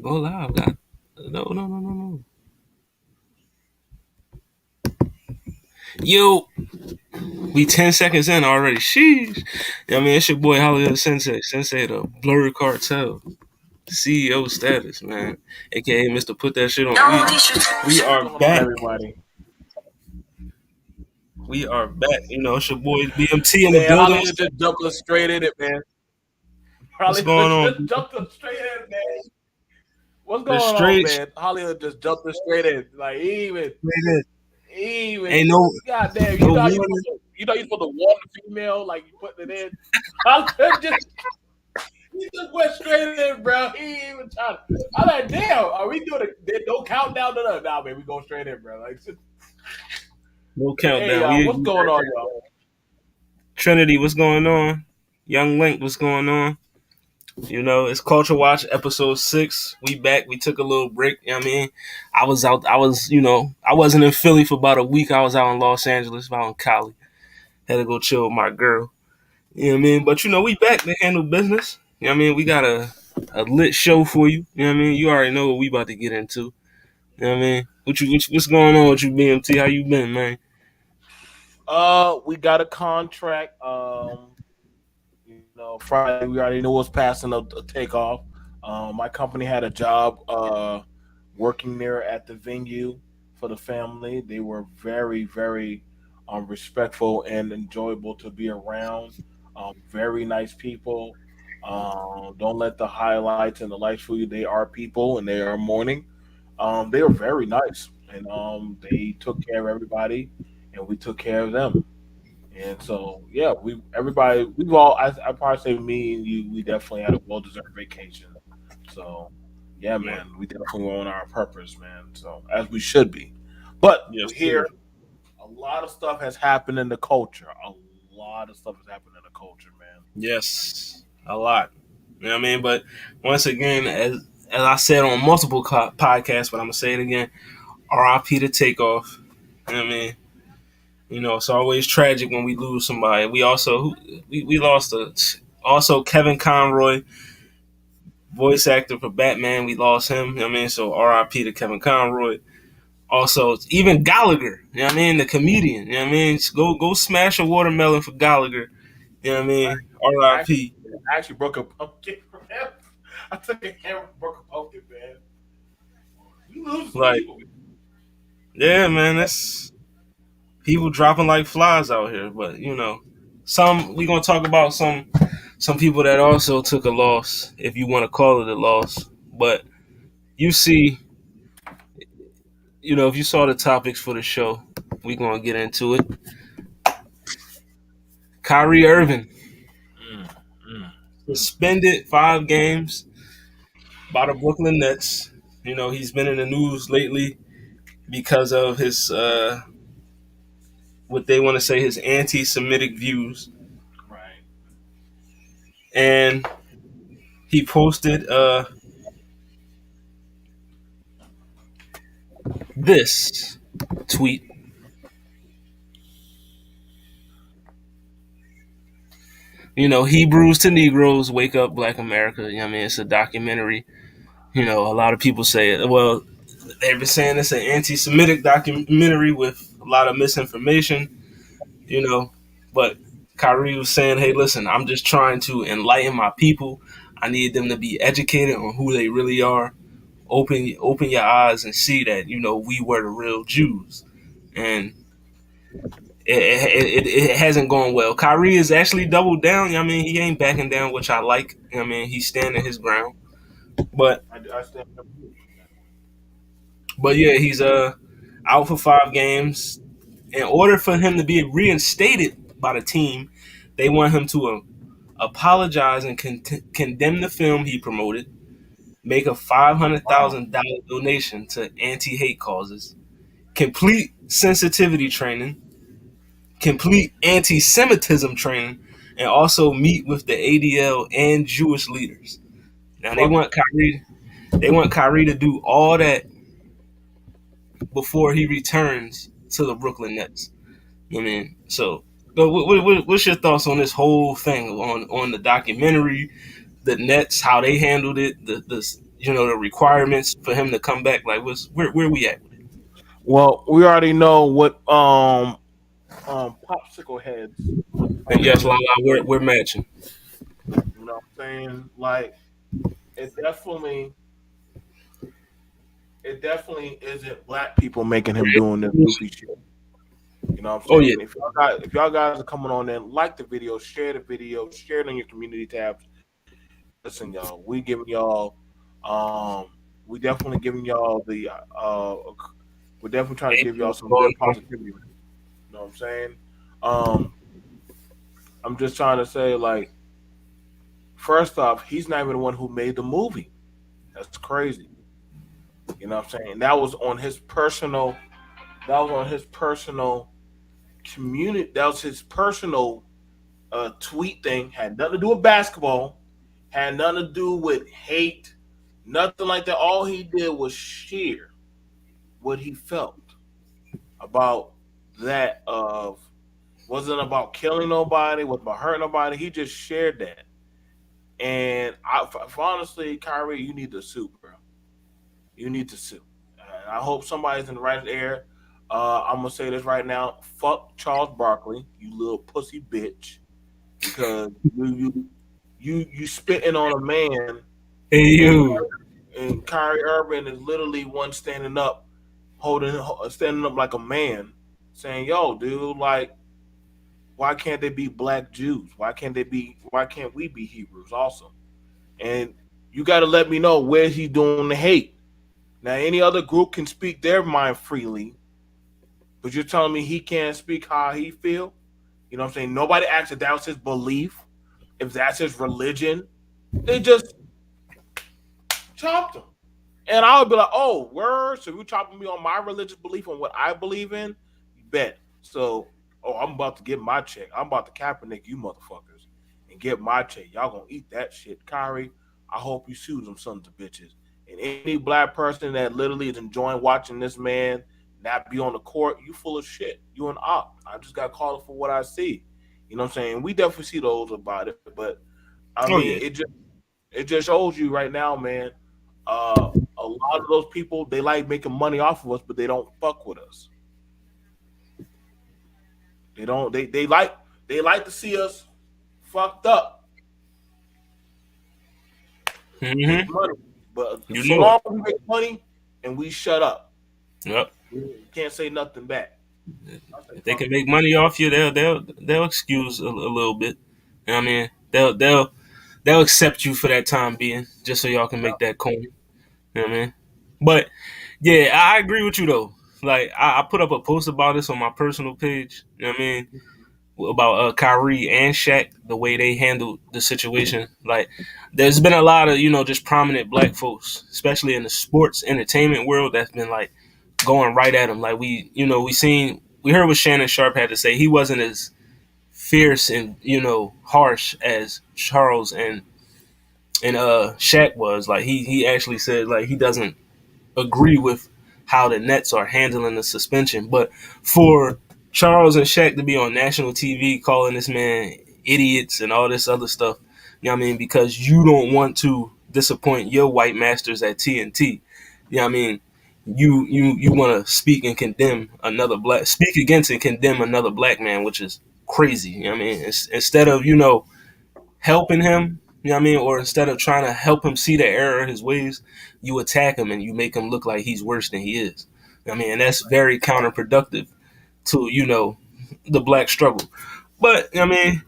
Go live, God. No. Yo, we 10 seconds in already. Sheesh. I mean, it's your boy HollyHood Sensei, the Blurred Cartel, CEO status, man. AKA Mr. Put That Shit on. We What's are going on, back. everybody? We are back. You know, it's your boy BMT in the Man, building. Hollywood just jumped us straight in it, man. What's Hollywood going on? just jumped us straight in, it, man. What's The going on, straight, man? Hollywood just jumped us straight in. Like even, ain't no goddamn, no warning. you supposed to warn the female like you putting it in. Hollywood just he just went straight in, bro. He ain't even trying. I'm like, damn, are we doing a no countdown to that? Nah, man, we going straight in, bro. Like, No hey, countdown. what's going on, y'all? Trinity, what's going on? Young Link, what's going on? You know, it's Culture Watch episode 6. We back. We took a little break. You know what I mean? I wasn't in Philly for about a week. I was out in Los Angeles, out in Cali. Had to go chill with my girl. You know what I mean? But we back to handle business. You know what I mean? We got a lit show for you. You know what I mean? You already know what we about to get into. You know what I mean? What's going on with you, BMT? How you been, man? We got a contract. Friday we already knew was passing a takeoff. My company had a job working there at the venue for the family. They were very, very respectful and enjoyable to be around. Very nice people. Don't let the highlights and the lights fool you. They are people and they are mourning. They were very nice and they took care of everybody and we took care of them. And so, yeah, we've all, I probably say me and you, we definitely had a well deserved vacation. So, yeah, Yeah. man, we definitely were on our purpose, man. So, as we should be. But Yes, we're sir. here. A lot of stuff has happened in the culture. A lot of stuff has happened in the culture, man. Yes, a lot. You know what I mean? But once again, as I said on multiple podcasts, but I'm gonna say it again: R.I.P. to Takeoff. You know what I mean? You know, it's always tragic when we lose somebody. We lost also Kevin Conroy, voice actor for Batman. We lost him. You know what I mean? So R.I.P. to Kevin Conroy. Also, even Gallagher. You know what I mean? The comedian. You know what I mean? Go smash a watermelon for Gallagher. You know what I mean? I actually, R.I.P. I actually broke a pumpkin from him. I took a hammer and broke a pumpkin, man. We lose some Like, people. yeah, man, that's people dropping like flies out here. But some we gonna talk about some people that also took a loss, if you want to call it a loss. But you see, if you saw the topics for the show, we gonna get into it. Kyrie Irving Mm, mm. suspended 5 games by the Brooklyn Nets. He's been in the news lately because of his what they want to say his anti-Semitic views, Right. and he posted this tweet. Hebrews to Negroes, wake up, Black America. I mean, it's a documentary. A lot of people say, well, they've been saying it's an anti-Semitic documentary with a lot of misinformation. But Kyrie was saying, hey, listen, I'm just trying to enlighten my people. I need them to be educated on who they really are. Open your eyes and see that we were the real Jews, and it hasn't gone well. Kyrie is actually doubled down. I mean, he ain't backing down, which I like. I mean, he's standing his ground. But I stand up. yeah, he's out for 5 games. In order for him to be reinstated by the team, they want him to apologize and condemn the film he promoted, make a Wow. $500,000 donation to anti-hate causes, complete sensitivity training, complete anti-Semitism training, and also meet with the ADL and Jewish leaders. Now they Fuck want that. Kyrie. They want Kyrie to do all that before he returns to the Brooklyn Nets. I mean, so what's your thoughts on this whole thing on the documentary? the Nets, how they handled it, the requirements for him to come back. Like, where we at with it? Well, we already know what popsicle heads are And yes, gonna Lala, do. we're matching. You know what I'm saying? Like it definitely it definitely isn't black people making him doing this goofy shit. You know what I'm Oh yeah, saying? If y'all guys are coming on in, like the video, share it on your community tabs. Listen, y'all, um we definitely giving y'all the we're definitely trying to give y'all some good positivity. You know what I'm saying? Um I'm just trying to say, like, first off, he's not even the one who made the movie. That's crazy. You know what I'm saying? That was on his personal community. That was his personal tweet thing. Had nothing to do with basketball. Had nothing to do with hate. Nothing like that. All he did was share what he felt about that. Of wasn't about killing nobody. Wasn't about hurting nobody. He just shared that. And honestly, Kyrie, you need to sue, bro. You need to sue. And I hope somebody's in the right air. I'm gonna say this right now. Fuck Charles Barkley, you little pussy bitch, because you spitting on a man, hey and you, Kyrie Irving is literally one standing up like a man, saying, "Yo, dude, like, why can't they be black Jews? Why can't we be Hebrews also?" And you got to let me know where he's doing the hate. Now, any other group can speak their mind freely, but you're telling me he can't speak how he feel? You know what I'm saying? Nobody asked if that was his belief, if that's his religion. They just chopped him. And I would be like, oh, word. So you chopping me on my religious belief on what I believe in? You bet. So, oh, I'm about to get my check. I'm about to Kaepernick you motherfuckers and get my check. Y'all gonna eat that shit. Kyrie, I hope you sue them sons of bitches. And any black person that literally is enjoying watching this man not be on the court, you full of shit. You an op. I just got called for what I see. You know what I'm saying? We definitely see those about it, but I oh mean, yeah. it just shows you right now, man. A lot of those people they like making money off of us, but they don't fuck with us. They don't. They like to see us fucked up, make Mm-hmm. money. But You so know it. long as we make money and we shut up, Yep. we can't say nothing back. I say If they fuck can it. make money off you, they'll excuse a little bit. You know what I mean, they'll accept you for that time being, just so y'all can make that coin. You know what I mean? But yeah, I agree with you though. Like I put up a post about this on my personal page. You know what I mean? About Kyrie and Shaq, the way they handled the situation. Like, there's been a lot of just prominent black folks, especially in the sports entertainment world, that's been like going right at him. Like we heard what Shannon Sharp had to say. He wasn't as fierce and harsh as Charles and Shaq was. Like he actually said like he doesn't agree with how the Nets are handling the suspension. But for Charles and Shaq to be on national TV calling this man idiots and all this other stuff, you know what I mean, because you don't want to disappoint your white masters at TNT. You know what I mean? You want to speak against and condemn another black man, which is crazy. You know what I mean? Instead of helping him, you know what I mean? Or instead of trying to help him see the error of his ways, you attack him and you make him look like he's worse than he is. You know what I mean, and that's very counterproductive to, the black struggle. But I mean,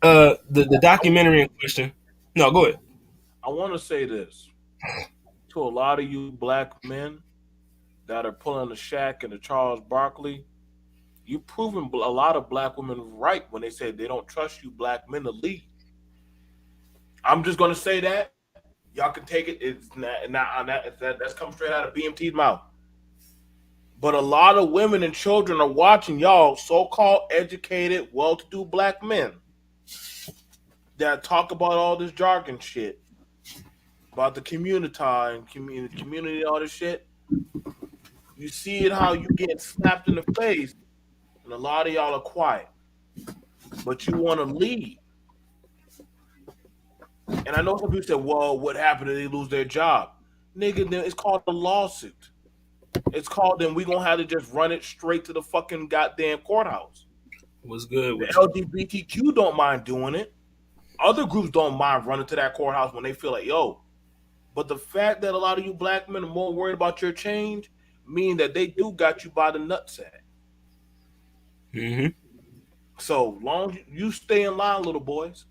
the documentary in question. No, go ahead. I want to say this to a lot of you black men that are pulling the Shaq and the Charles Barkley. You proven a lot of black women right when they say they don't trust you black men to lead. I'm just gonna say that. Y'all can take it. It's that's come straight out of BMT's mouth. But a lot of women and children are watching y'all, so-called educated, well-to-do black men that talk about all this jargon shit about the community, all this shit. You see it how you get slapped in the face, and a lot of y'all are quiet, but you want to lead. And I know some people said, "Well, what happened if they lose their job?" Nigga, then it's called a lawsuit. It's called. Then we gonna have to just run it straight to the fucking goddamn courthouse. What's good The with you? LGBTQ don't mind doing it. Other groups don't mind running to that courthouse when they feel like, yo. But the fact that a lot of you black men are more worried about your change mean that they do got you by the nutsack. Mm-hmm. So long as you stay in line, little boys.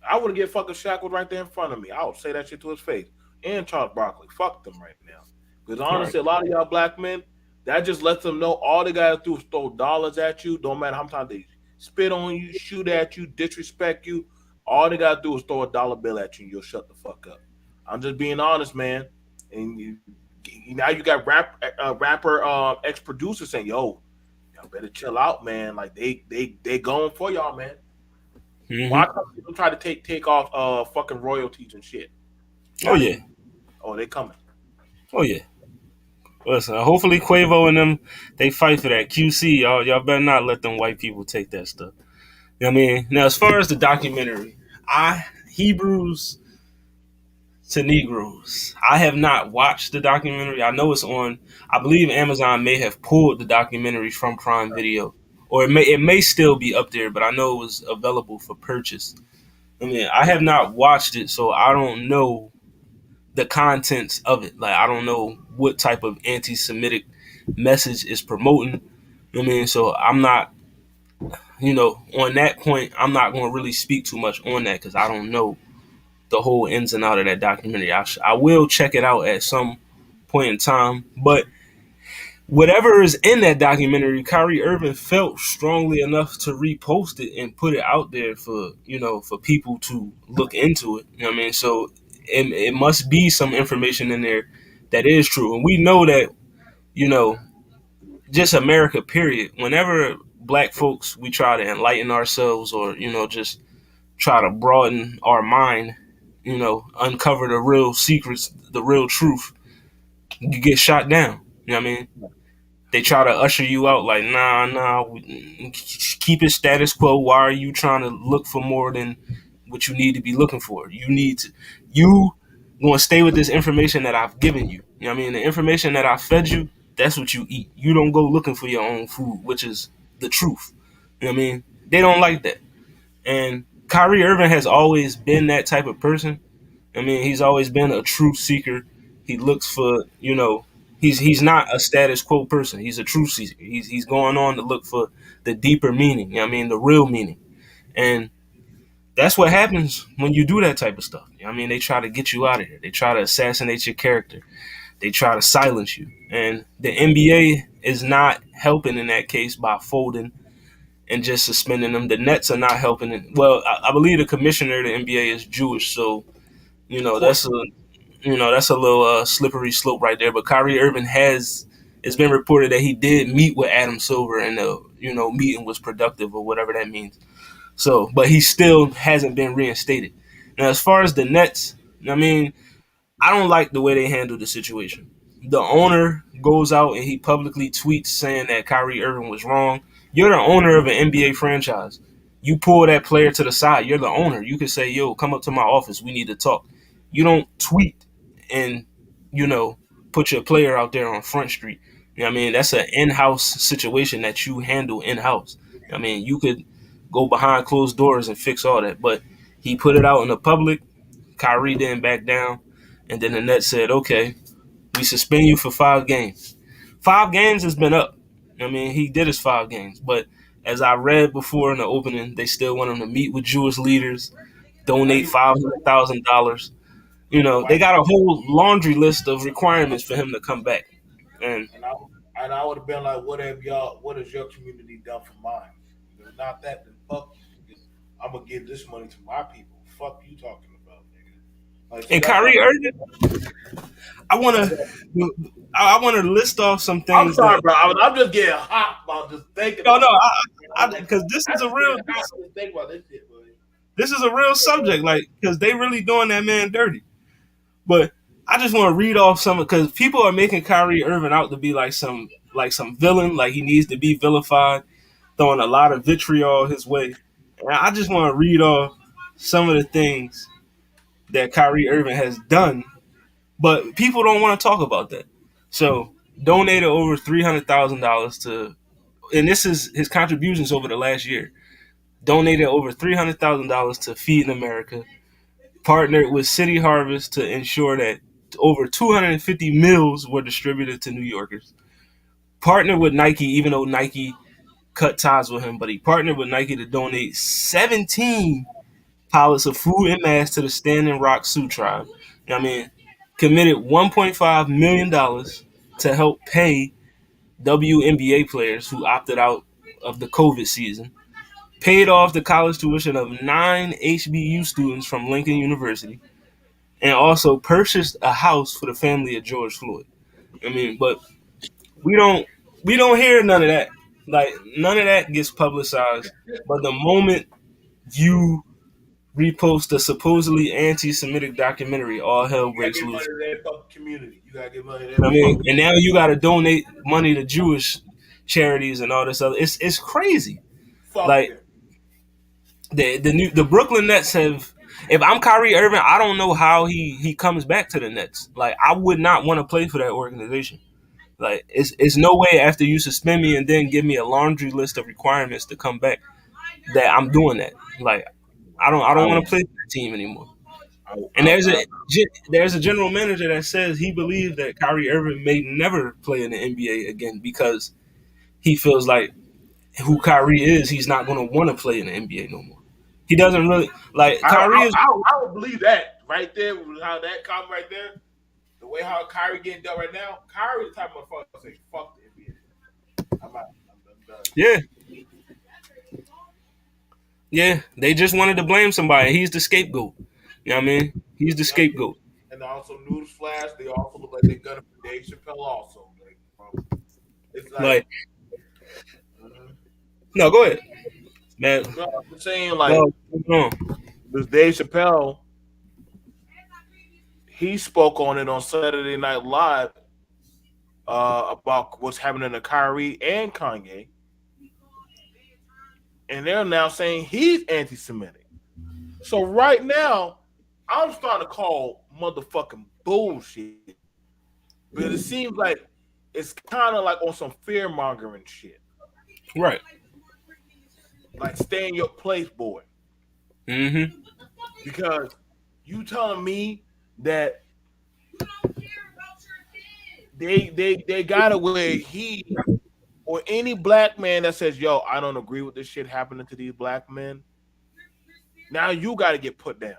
I wouldn't get fucking shackled right there in front of me. I would say that shit to his face. And Charles Barkley, fuck them right now. Because Right. honestly, a lot of y'all black men, that just lets them know all they gotta do is throw dollars at you. Don't matter how many times they spit on you, shoot at you, disrespect you. All they gotta do is throw a dollar bill at you, and you'll shut the fuck up. I'm just being honest, man. And now you got rapper ex producer saying, "Yo, y'all better chill out, man. Like they going for y'all, man. Mm-hmm. Why come people try to take off fucking royalties and shit? Oh Gotta yeah. be. Oh, they coming. Oh yeah. Listen, hopefully Quavo and them they fight for that. QC, y'all better not let them white people take that stuff. You know what I mean? Now as far as the documentary, I Hebrews to Negroes. I have not watched the documentary. I know it's on. I believe Amazon may have pulled the documentary from Prime Video, or it may still be up there. But I know it was available for purchase. I mean, I have not watched it, so I don't know the contents of it. Like I don't know what type of anti-Semitic message is promoting. I mean, so I'm not, on that point, I'm not going to really speak too much on that because I don't know the whole ins and out of that documentary. I will check it out at some point in time, but whatever is in that documentary, Kyrie Irving felt strongly enough to repost it and put it out there for people to look into it. You know what I mean? So it must be some information in there that is true, and we know that you know just America. Period. Whenever black folks we try to enlighten ourselves or just try to broaden our mind, uncover the real secrets, the real truth, you get shot down. You know what I mean? They try to usher you out like, nah, keep it status quo. Why are you trying to look for more than what you need to be looking for? You going to stay with this information that I've given you. You know what I mean? The information that I fed you, that's what you eat. You don't go looking for your own food, which is the truth. You know what I mean? They don't like that. And Kyrie Irving has always been that type of person. I mean, he's always been a truth seeker. He looks for, he's not a status quo person. He's a truth seeker. He's going on to look for the deeper meaning. You know what I mean, the real meaning. And that's what happens when you do that type of stuff. You know what I mean, they try to get you out of here. They try to assassinate your character. They try to silence you. And the NBA is not helping in that case by folding and just suspending them. The Nets are not helping it. Well, I believe the commissioner of the NBA is Jewish, so Of course. that's a little slippery slope right there. But Kyrie Irving has. It's been reported that he did meet with Adam Silver, and the meeting was productive or whatever that means. So, but he still hasn't been reinstated. Now, as far as the Nets, I mean, I don't like the way they handle the situation. The owner goes out and he publicly tweets saying that Kyrie Irving was wrong. You're the owner of an NBA franchise. You pull that player to the side. You're the owner. You can say, "Yo, come up to my office. We need to talk." You don't tweet and you know put your player out there on Front Street. You know what I mean? That's an in-house situation that you handle in-house. I mean, you could go behind closed doors and fix all that, but he put it out in the public. Kyrie didn't back down. And then the Nets said, okay, we suspend you for 5 games. 5 games has been up. I mean, he did his 5 games. But as I read before in the opening, they still want him to meet with Jewish leaders, Now donate you $500,000. They right. got a whole laundry list of requirements for him to come back. And And I would have been like, what has your community done for mine? If not that, then fuck you, nigga. I'm gonna give this money to my people. Fuck you talking about, nigga. Like, see, and that's what Kyrie Irving, I want I'm to saying. I want to list off some I'm things sorry, that bro. I'm just getting hot about just thinking no, about it. because this I is a just real getting hot just thinking about this shit, buddy. subject, like because they really doing that man dirty. But I just want to read off some because people are making Kyrie Irving out to be like some villain, like he needs to be vilified, throwing a lot of vitriol his way. And I just want to read off some of the things. that Kyrie Irving has done, but people don't want to talk about that. So donated over $300,000 to, and this is his contributions over the last year. Donated over $300,000 to Feed America. Partnered with City Harvest to ensure that over 250 meals were distributed to New Yorkers. Partnered with Nike, even though Nike cut ties with him, but he partnered with Nike to donate 17 pallets of food and masks to the Standing Rock Sioux tribe. I mean, committed $1.5 million to help pay WNBA players who opted out of the COVID season. Paid off the college tuition of 9 HBU students from Lincoln University, and also purchased a house for the family of George Floyd. I mean, but we don't we don't hear none of that. Like none of that gets publicized. But the moment you repost a supposedly anti-Semitic documentary, all hell You gotta breaks give money loose. to that fucking community. You gotta give money to that I mean, fucking. and now you got to donate money to Jewish charities and all this other. It's crazy. Fuck Like them. the Brooklyn Nets have. If I'm Kyrie Irving, I don't know how he comes back to the Nets. Like I would not want to play for that organization. Like it's no way after you suspend me and then give me a laundry list of requirements to come back that I'm doing that. Like I don't I want would. to play for that team anymore. I, And I, I, there's a general manager that says he believes that Kyrie Irving may never play in the NBA again because he feels like who Kyrie is, he's not going to want to play in the NBA no more. He doesn't really like I, Kyrie I, is. I would believe that right there. How that comment right there. The way how Kyrie getting done right now. Kyrie the type of motherfucker say fuck the NBA. I'm out. I'm done. Yeah, yeah. They just wanted to blame somebody. He's the scapegoat. You know what I mean? He's the Yep. scapegoat. And also newsflash, they also look like they're gonna be Dave Chappelle also. Like, it's like, Like mhm. no, go ahead, man. No, I'm saying like No, no. this Dave Chappelle, he spoke on it on Saturday Night Live about what's happening to Kyrie and Kanye, and they're now saying he's anti-Semitic. So right now, I'm starting to call motherfucking bullshit, but it seems like it's kind of like on some fear mongering shit, Right. like stay in your place, boy, Mm-hmm. because you telling me that they got it where he or any black man that says, "Yo, I don't agree with this shit happening to these black men," now you got to get put down,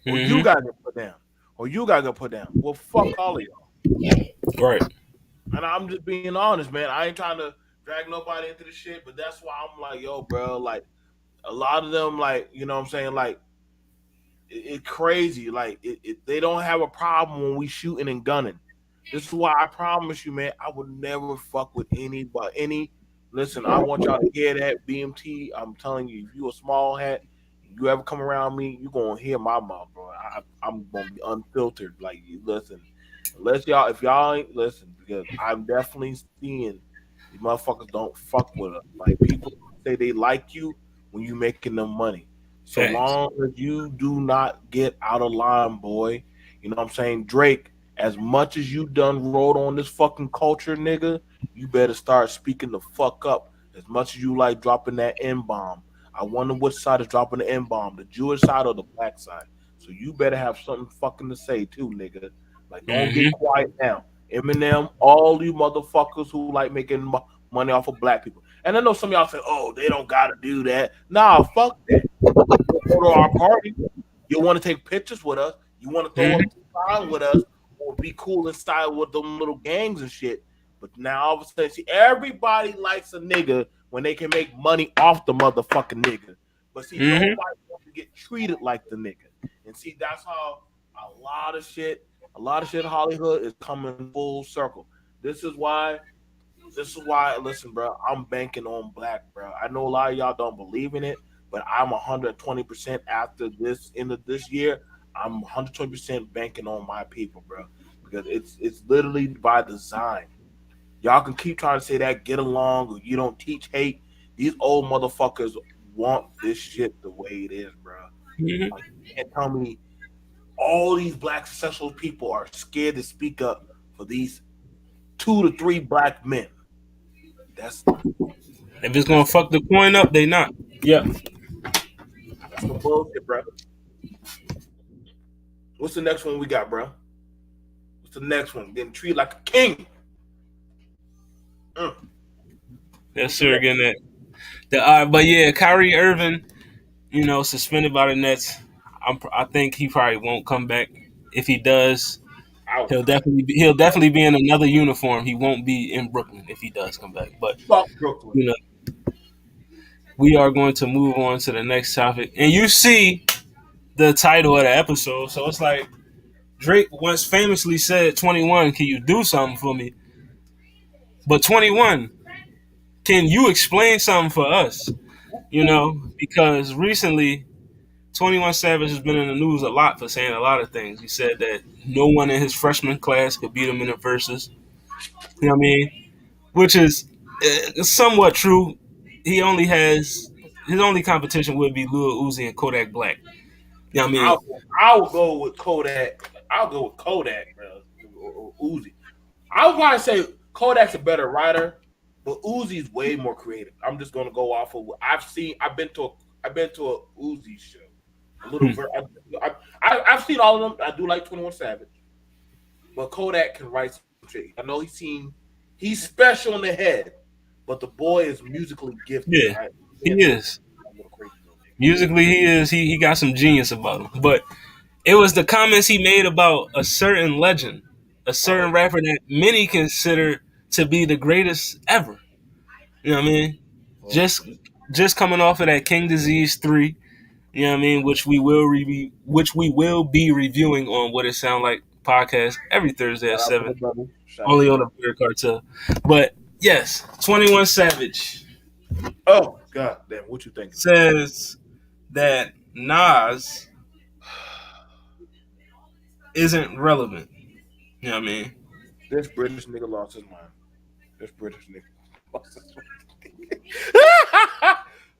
or you Mm-hmm. got to get put down, or you got to get put down. Well, fuck all of y'all. Right. And I'm just being honest, man. I ain't trying to drag nobody into the shit, but that's why I'm like, yo, bro, like a lot of them, like, you know what I'm saying, like it crazy. Like they don't have a problem when we shooting and gunning. This is why I promise you, man, I would never fuck with any. Listen, I want y'all to hear that BMT. I'm telling you, if you a small hat, you ever come around me, you gonna hear my mouth, bro. I'm gonna be unfiltered. Like, you listen, unless y'all, if y'all ain't listen, because I'm definitely seeing these motherfuckers don't fuck with us. Like, people say they like you when you making them money. So Facts. long as you do not get out of line, boy. You know what I'm saying? Drake, as much as you done wrote on this fucking culture, nigga, you better start speaking the fuck up. As much as you like dropping that N bomb. I wonder which side is dropping the N bomb, the Jewish side or the black side. So you better have something fucking to say too, nigga. Like, don't get Mm-hmm. quiet now. Eminem, all you motherfuckers who like making money off of black people. And I know some of y'all say, oh, they don't gotta do that. Nah, fuck that. You go to our party. You want to take pictures with us. You want to throw up Mm-hmm. the sign with us or be cool in style with them little gangs and shit. But now all of a sudden, see, everybody likes a nigga when they can make money off the motherfucking nigga. But see, Mm-hmm. nobody wants to get treated like the nigga. And see, that's how a lot of shit HollyHood is coming full circle. This is why listen, bro, I'm banking on black, bro. I know a lot of y'all don't believe in it, but I'm 120% after this end of this year. I'm 120% banking on my people, bro, because it's literally by design. Y'all can keep trying to say that get along or you don't teach hate. These old motherfuckers want this shit the way it is, bro. Mm-hmm. Like, you can't tell me all these black successful people are scared to speak up for these 2 to 3 black men. That's If it's gonna that's fuck the coin up, they not. Yep. that's some bullshit, bro. What's the next one we got, bro? What's the next one? Getting treated like a king. Mm. Yes, What's the sir. next? Again, that. But yeah, Kyrie Irving, suspended by the Nets. I think he probably won't come back. If he does, I would he'll come back. definitely be in another uniform. He won't be in Brooklyn if he does come back. But Fuck Brooklyn. you know, we are going to move on to the next topic. And you see the title of the episode, so it's like Drake once famously said, "21, can you do something for me?" But 21, can you explain something for us? Because recently 21 Savage has been in the news a lot for saying a lot of things. He said that no one in his freshman class could beat him in the verses. You know what I mean? Which is somewhat true. He only has his only competition would be Lil Uzi and Kodak Black. You know what I mean? I'll go with Kodak. I'll go with Kodak, bro. Or Uzi. I would probably say Kodak's a better writer, but Uzi's way more creative. I'm just gonna go off of what I've seen. I've been to a Uzi show. A little. Hmm. I've seen all of them. I do like 21 Savage, but Kodak can write some shit. I know he's special in the head, but the boy is musically gifted. Yeah, Me he and him, is. a little crazy little nigga. Musically, he is. He got some genius about him. But it was the comments he made about a certain legend, a certain Oh, rapper that many consider to be the greatest ever. You know what I mean? oh, Just just coming off of that King Disease 3, you know what I mean, which we will be reviewing on What It Sound Like podcast every Thursday at shout out to 7, the brother. Shout out to only the on the brother. Beer Cartel. But yes, 21 Savage Oh God, damn! What you thinking? says that Nas isn't relevant. You know what I mean? This British nigga lost his mind. This British nigga lost his mind.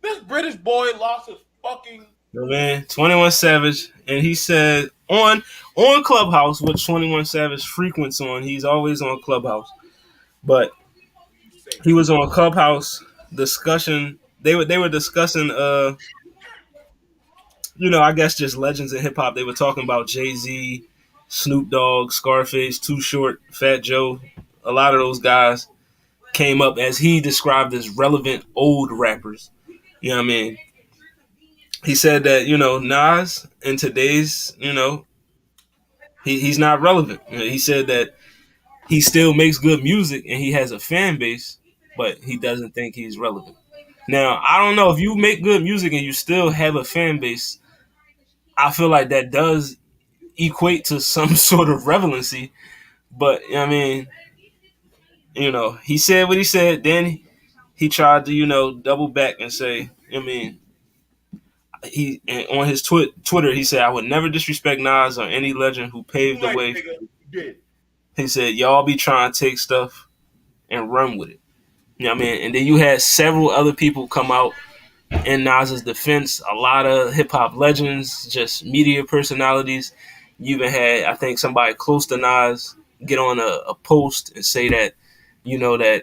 This British boy lost his fucking. You know what I mean? 21 Savage, and he said on Clubhouse, which 21 Savage frequents on. He's always on Clubhouse, but Say he was on Clubhouse discussion. They were discussing I guess just legends in hip hop. They were talking about Jay-Z, Snoop Dogg, Scarface, Too Short, Fat Joe. A lot of those guys came up as he described as relevant old rappers. You know what I mean? He said that, Nas in today's, he's not relevant. He said that he still makes good music and he has a fan base, but he doesn't think he's relevant. Now, I don't know if you make good music and you still have a fan base. I feel like that does equate to some sort of relevancy. But I mean, he said what he said. Then he tried to, double back and say, I mean, he on his Twitter he said, "I would never disrespect Nas or any legend who paved the right, way." nigga. You did. He said, "Y'all be trying to take stuff and run with it." You know what I mean? And then you had several other people come out in Nas's defense. A lot of hip hop legends, just media personalities. You even had, I think, somebody close to Nas get on a post and say that, that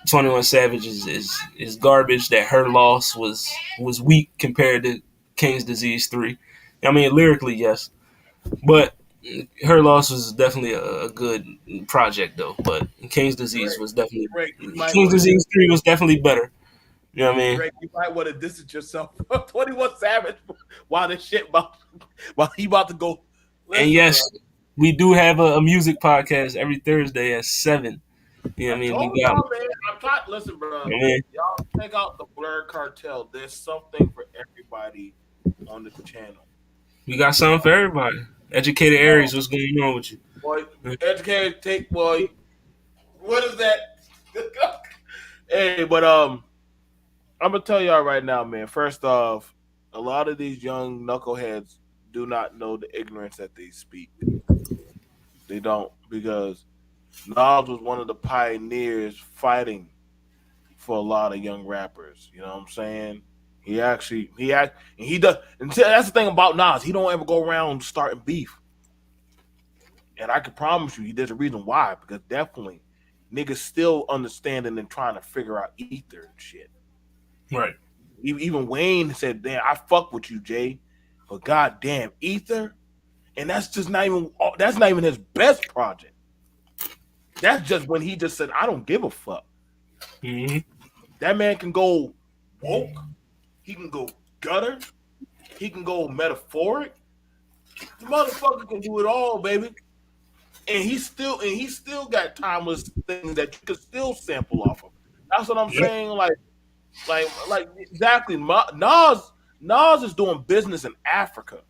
21 Savage is garbage. That her loss was weak compared to King's Disease 3. I mean, lyrically, yes, but her loss was definitely a good project though. But King's Disease Drake, was definitely Drake, you might King's want to Disease 3 was definitely better. You know what I mean? Drake, you might want to distance yourself from 21 Savage while this shit while he about to go. And Listen, bro. yes, we do have a music podcast every Thursday at 7. You know what I I mean? told We got, y'all, man. I'm trying. Listen, bro. you know, Y'all check out the Blur Cartel. There's something for everybody on the channel. we got something for everybody. Educated Oh, Aries, what's going on with you? boy, educated take boy. What is that? Hey, but I'm gonna tell y'all right now, man. First off, a lot of these young knuckleheads do not know the ignorance that they speak. They don't because Nas was one of the pioneers fighting for a lot of young rappers. You know what I'm saying? And he does. And that's the thing about Nas. He don't ever go around starting beef. And I can promise you, there's a reason why. Because definitely, niggas still understanding and trying to figure out ether and shit. Right. Even Wayne said, "Damn, I fuck with you, Jay, but goddamn, ether." And that's just not even. That's not even his best project. That's just when he just said, "I don't give a fuck." Mm-hmm. That man can go woke. He can go gutter. He can go metaphoric. The motherfucker can do it all, baby. And he still got timeless things that you can still sample off of. That's what I'm Yep. saying. Like exactly. Nas is doing business in Africa.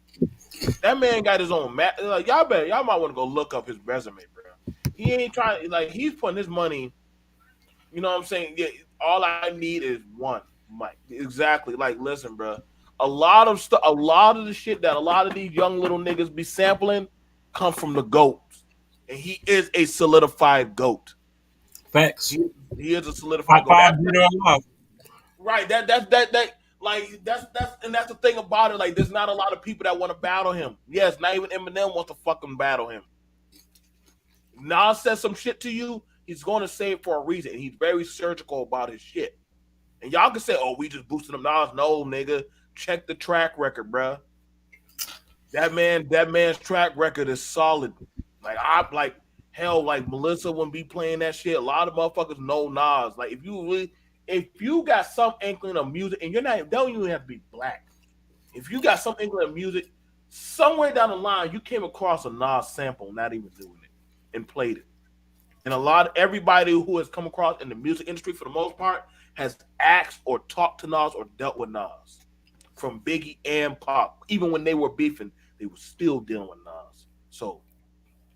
That man got his own map. Like y'all might want to go look up his resume, bro. He ain't trying like he's putting his money. You know what I'm saying? Yeah, all I need is one mic. Exactly. Like, listen, bro. A lot of the shit that a lot of these young little niggas be sampling come from the goats, and he is a solidified goat. Facts. He, he is a solidified Top goat. five breeder alive. Right. That like that's the thing about it. Like, there's not a lot of people that want to battle him. Yes, not even Eminem wants to fucking battle him. Nas says some shit to you, he's going to say it for a reason, and he's very surgical about his shit. And y'all can say, "Oh, we just boosted him." Nas, no, nigga. Check the track record, bruh. That man's track record is solid. Like hell, like Melissa wouldn't be playing that shit. A lot of motherfuckers know Nas. Like if you got some inkling of music, and you're not, don't even have to be black. If you got some inkling of music, somewhere down the line, you came across a Nas sample, not even doing it, and played it. And a lot of everybody who has come across in the music industry, for the most part, has asked or talked to Nas or dealt with Nas, from Biggie and Pop. Even when they were beefing, they were still dealing with Nas. So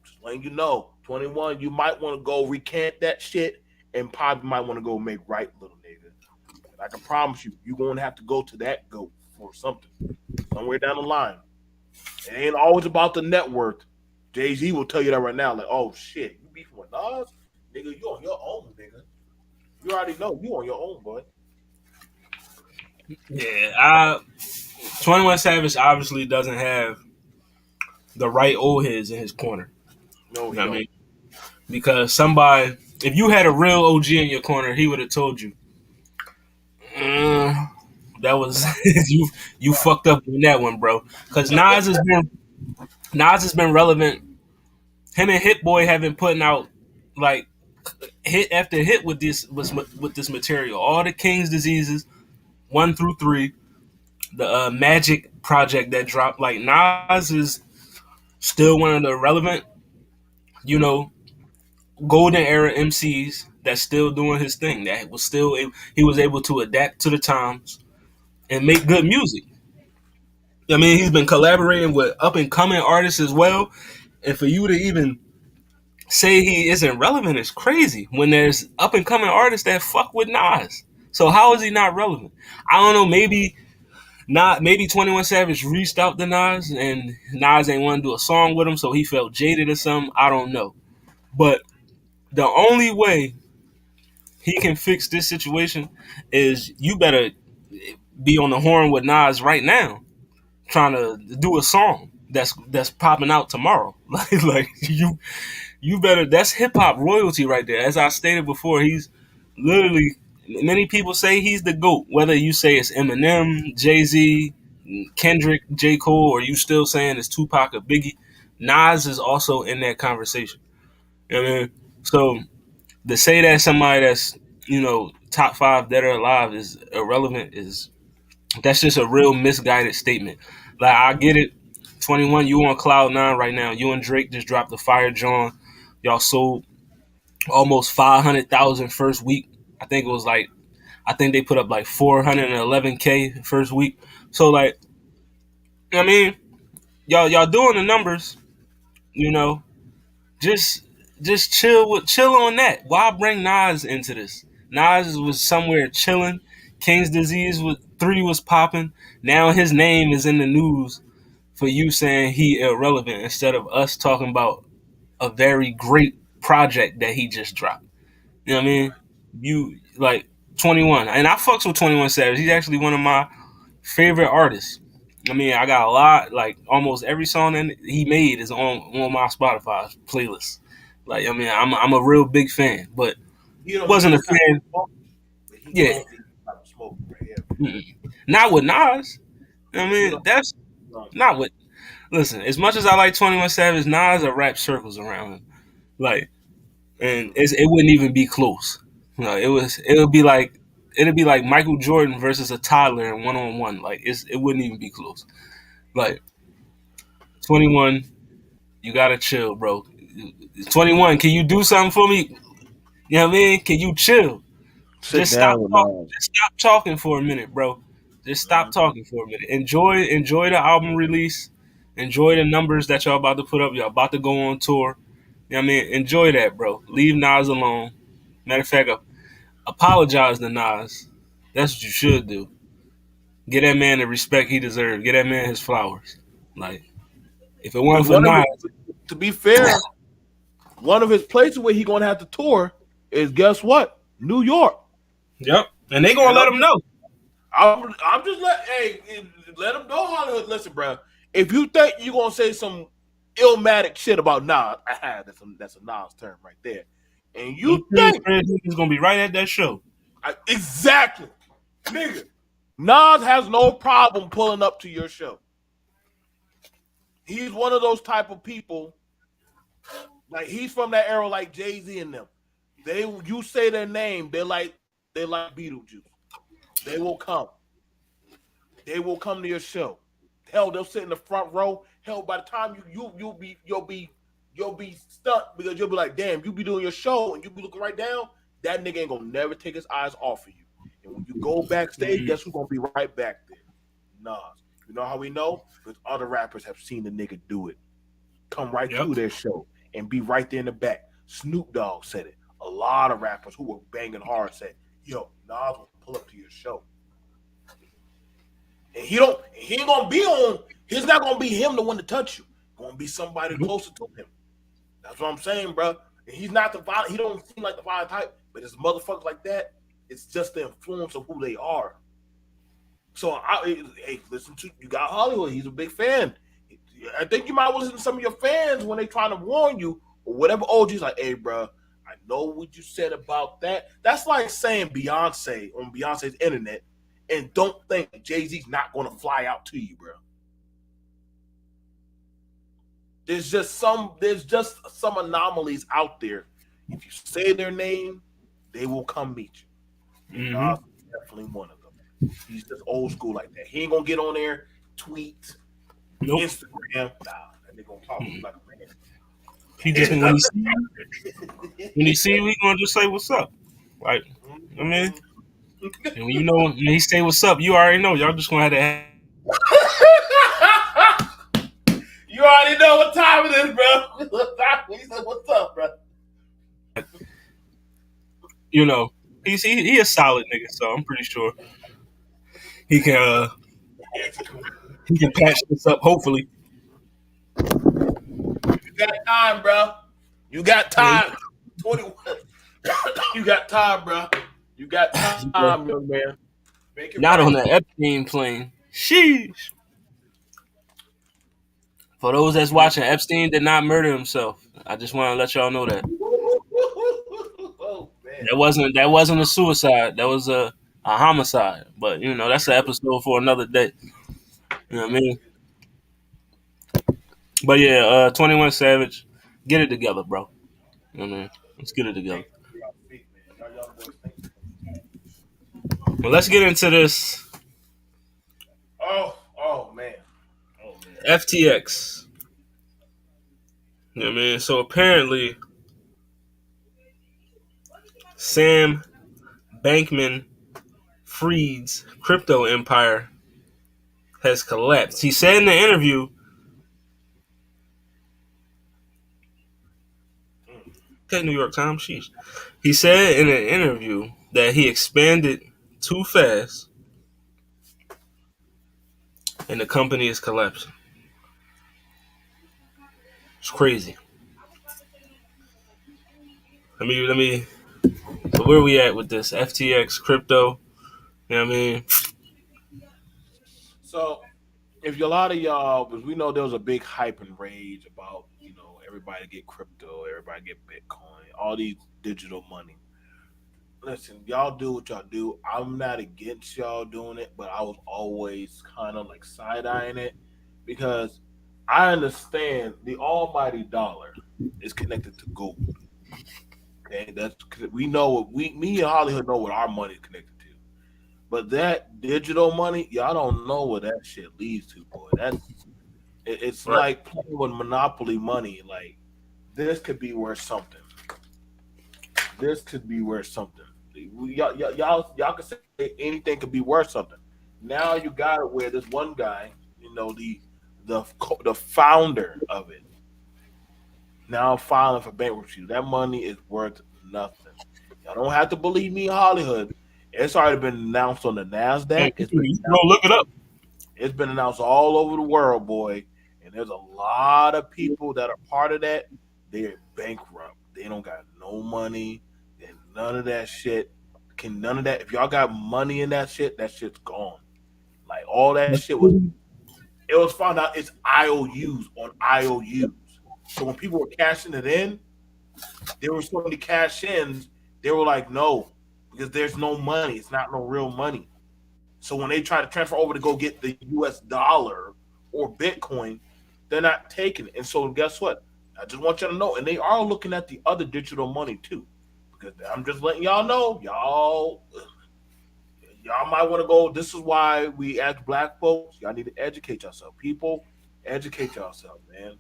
just letting you know, 21, you might want to go recant that shit, and probably might want to go make right, little nigga. And I can promise you, you're going to have to go to that goat for something somewhere down the line. It ain't always about the net worth. Jay Z will tell you that right now. Like, oh shit, you beefing with Nas, nigga, you on your own, nigga. You already know you on your own, boy. Yeah. 21 Savage obviously doesn't have the right old heads in his corner. No, You he know what I don't. mean? Because somebody, if you had a real OG in your corner, he would have told you, "Mm, that was Right, you right. fucked up on that one, bro." Because Nas has been relevant. Him and Hit Boy have been putting out like hit after hit with this material. All the King's diseases, 1 through 3, the Magic project that dropped. Like, Nas is still one of the relevant, you know, golden era MCs that's still doing his thing. That was still he was able to adapt to the times and make good music. I mean, he's been collaborating with up and coming artists as well. And for you to even say he isn't relevant is crazy when there's up and coming artists that fuck with Nas. So how is he not relevant? I don't know. Maybe 21 Savage reached out to Nas and Nas ain't want to do a song with him, so he felt jaded or something. I don't know. But the only way he can fix this situation is you better be on the horn with Nas right now, trying to do a song that's popping out tomorrow. Like you better. That's hip hop royalty right there. As I stated before, he's literally. Many people say he's the GOAT. Whether you say it's Eminem, Jay Z, Kendrick, J Cole, or you still saying it's Tupac or Biggie, Nas is also in that conversation. You know what I mean? So to say that somebody that's top five dead or alive is irrelevant is that's just a real misguided statement. Like, I get it. 21, you on cloud 9 right now. You and Drake just dropped the Fire John. Y'all sold almost 500,000 first week. I think it was like I think they put up like 411K first week. So, like, I mean, y'all doing the numbers, you know. Just chill on that. Why bring Nas into this? Nas was somewhere chilling. King's disease was 3 was popping. Now his name is in the news for you saying he irrelevant instead of us talking about a very great project that he just dropped. You know what I mean? You like 21, and I fucks with 21 Savage. He's actually one of my Favorite artist. I mean, I got a lot. Like almost every song that he made is on my Spotify playlist. Like I mean, I'm a real big fan, but He don't be wasn't a your type fan. of smoke, but he Yeah, gonna be your type of smoke right here. mm-mm. Not with Nas. I You mean, know, that's not what. Listen, as much as I like 21 Savage, Nas are rap circles around him. Like, and it wouldn't even be close. No, it'd be like Michael Jordan versus a toddler in 1-on-1. Like, it wouldn't even be close. Like 21, you gotta chill, bro. 21, can you do something for me? You know what I mean? Can you chill? sit Just stop down with talking. Nas. Just stop talking for a minute, bro. Just stop Mhm. talking for a minute. Enjoy the album release. Enjoy the numbers that y'all about to put up. Y'all about to go on tour. You know what I mean? Enjoy that, bro. Leave Nas alone. Matter of fact, apologize to Nas. That's what you should do. Get that man the respect he deserves. Get that man his flowers. Like, if it Because wasn't for one of Nas, his, to be fair, one of his places where he gonna have to tour is guess what? New York. yep. And they gonna And let him know. I'm just let him know Hollywood. Listen, bro. If you think you're gonna say some illmatic shit about Nas, that's a Nas term right there. And you think He's gonna be right at that show. exactly, nigga, Nas has no problem pulling up to your show. He's one of those type of people. Like he's from that era, like Jay Z and them. You say their name, they like Beetlejuice. They will come. They will come to your show. Hell, they'll sit in the front row. Hell, by the time you'll be stuck because you'll be like, damn, you be doing your show and you be looking right down. That nigga ain't gonna never take his eyes off of you. And when you go backstage, Mhm. guess who's gonna be right back there? Nas. You know how we know? Because other rappers have seen the nigga do it. Come right Yep. through their show and be right there in the back. Snoop Dogg said it. A lot of rappers who were banging hard said, yo, Nas will pull up to your show. And he ain't gonna be on, he's not gonna be him the one to touch you. Gonna be somebody Nope. closer to him. That's what I'm saying, bro. And he's not the violent, he don't seem like the violent type, but it's motherfuckers like that. It's just the influence of who they are. So hey, listen to you got HollyHood. He's a big fan. I think you might want to listen to some of your fans when they trying to warn you or whatever. OG's like, hey, bro, I know what you said about that. That's like saying Beyonce on Beyonce's internet and don't think Jay Z's not going to fly out to you, bro. There's just some anomalies out there. If you say their name, they will come meet you. And Hmm. Nas is definitely one of them. He's just old school like that. He ain't gonna get on there, tweet, Nope. Instagram. Nah, that nigga gonna talk to you Mm-mm. like He a just man. when he see you, he gonna just say what's up. Like I mean, and when you know when he say what's up, you already know. Y'all just gonna have to, You already know what time it is, bro. He said, "What's up, bro?" you know, he a solid nigga, so I'm pretty sure he can uh, he can patch this up. Hopefully, You got time, bro. You got yeah, time. 21. You got time, bro. You got yeah. time, young man. Make it Not right. on the Epstein plane. Sheesh. For those that's watching, Epstein did not murder himself. I just want to let y'all know that Oh man. that wasn't a suicide. That was a homicide. But you know, that's an episode for another day. You know what I mean? But yeah, 21 Savage, get it together, bro. You know what I mean? Let's get it together. Thank you for y'all speak, man. Y'all young boys, thank you. Well, let's get into this Oh man. Oh man. FTX. You know what I mean? So apparently, Sam Bankman Fried's crypto empire has collapsed. He said in the interview, Mm. okay, New York Times, sheesh. He said in an interview that he expanded too fast and the company is collapsing. It's crazy. Let me. So where we at with this FTX crypto? You know what I mean? So if a lot of y'all, because we know there was a big hype and rage about everybody get crypto, everybody get Bitcoin, all these digital money. Listen, y'all do what y'all do. I'm not against y'all doing it, but I was always kind of like side eyeing it because I understand the almighty dollar is connected to gold. Okay, that's we know what me and Hollywood know what our money is connected to. But that digital money, y'all don't know what that shit leads to, boy. It's Right. like playing with monopoly money. Like this could be worth something. This could be worth something. Y'all can say anything could be worth something. Now you got it where this one guy, the founder of it, now filing for bankruptcy. That money is worth nothing. Y'all don't have to believe me, Hollywood. It's already been announced on the Hey, Nasdaq. you It's been can go announced. look it up. It's been announced all over the world, boy. And there's a lot of people that are part of that. They're bankrupt. They don't got no money. And none of that shit. Can none of that. If y'all got money in that shit's gone. Like all that shit was. It was found out it's IOUs on IOUs. So when people were cashing it in, there were so many cash ins. They were like, no, because there's no money. It's not no real money. So when they try to transfer over to go get the US dollar or Bitcoin, they're not taking it. And so guess what? I just want you to know, and they are looking at the other digital money too. Because I'm just letting y'all know, y'all might want to go. This is why we as black folks, y'all need to educate yourself. People, educate yourself, man.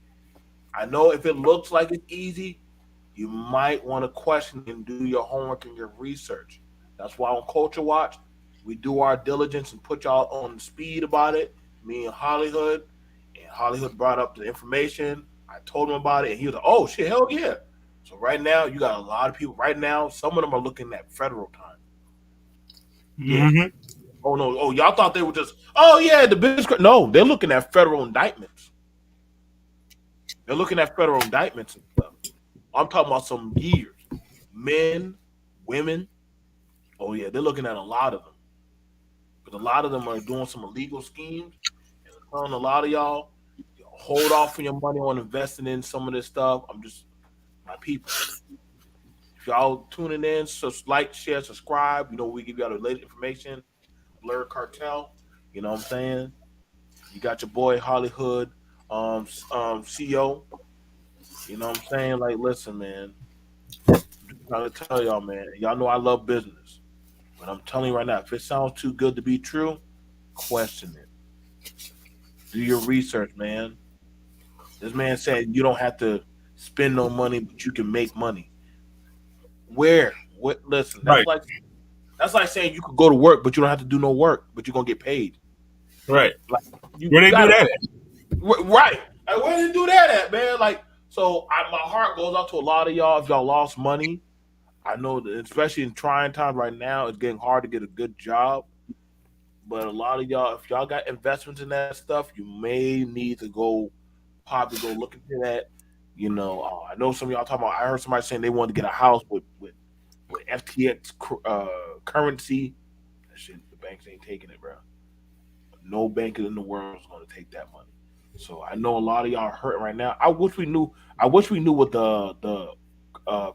I know if it looks like it's easy, you might want to question and do your homework and your research. That's why on Culture Watch, we do our diligence and put y'all on speed about it. Me and Hollywood brought up the information. I told him about it, and he was like, "Oh shit, hell yeah!" So right now, you got a lot of people. Right now, some of them are looking at federal time. Yeah. Mm-hmm. Oh no. Oh, y'all thought they were just. Oh yeah, the business. No, they're looking at federal indictments. They're looking at federal indictments and stuff. I'm talking about some years. Men, women. Oh yeah, they're looking at a lot of them. But a lot of them are doing some illegal schemes. And I'm telling a lot of y'all, hold off on your money on investing in some of this stuff. I'm just my people. If y'all tuning in, so like, share, subscribe. We give y'all the latest information. Blur Cartel. You know what I'm saying? You got your boy HollyHood, CEO. You know what I'm saying? Like, listen, man. I'm just trying to tell y'all, man. Y'all know I love business, but I'm telling you right now, if it sounds too good to be true, question it. Do your research, man. This man said you don't have to spend no money, but you can make money. Where? What? Listen, Right. that's like saying you could go to work, but you don't have to do no work, but you're gonna get paid. Right. Like you Where they do gotta that at? right. Like, where did you do that at, man? Like, so my heart goes out to a lot of y'all if y'all lost money. I know that especially in trying times right now, it's getting hard to get a good job. But a lot of y'all, if y'all got investments in that stuff, you may need to probably go look into that. I know some of y'all talking about. I heard somebody saying they wanted to get a house with FTX currency. That shit, the banks ain't taking it, bro. No bank in the world is going to take that money. So I know a lot of y'all are hurting right now. I wish we knew. I wish we knew what the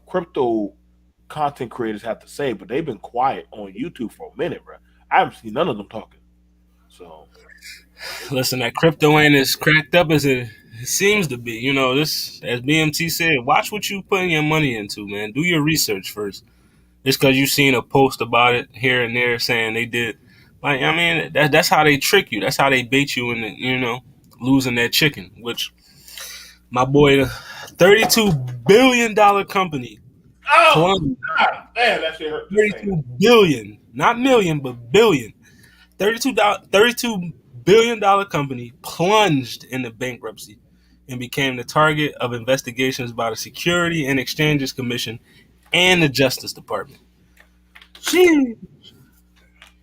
crypto content creators have to say, but they've been quiet on YouTube for a minute, bro. I haven't seen none of them talking. So Listen, that crypto ain't as cracked up as it seems to be. This, as BMT said, watch what you putting your money into, man. Do your research first. Just because you seen a post about it here and there saying they did, like, I mean, that's how they trick you. That's how they bait you into, losing that chicken. Which my boy, the $32 billion company oh plunged. God, damn, that shit hurt just saying 32 billion, not million, but billion. 32 billion dollar company plunged into bankruptcy and became the target of investigations by the Security and Exchanges Commission and the Justice Department. Gee.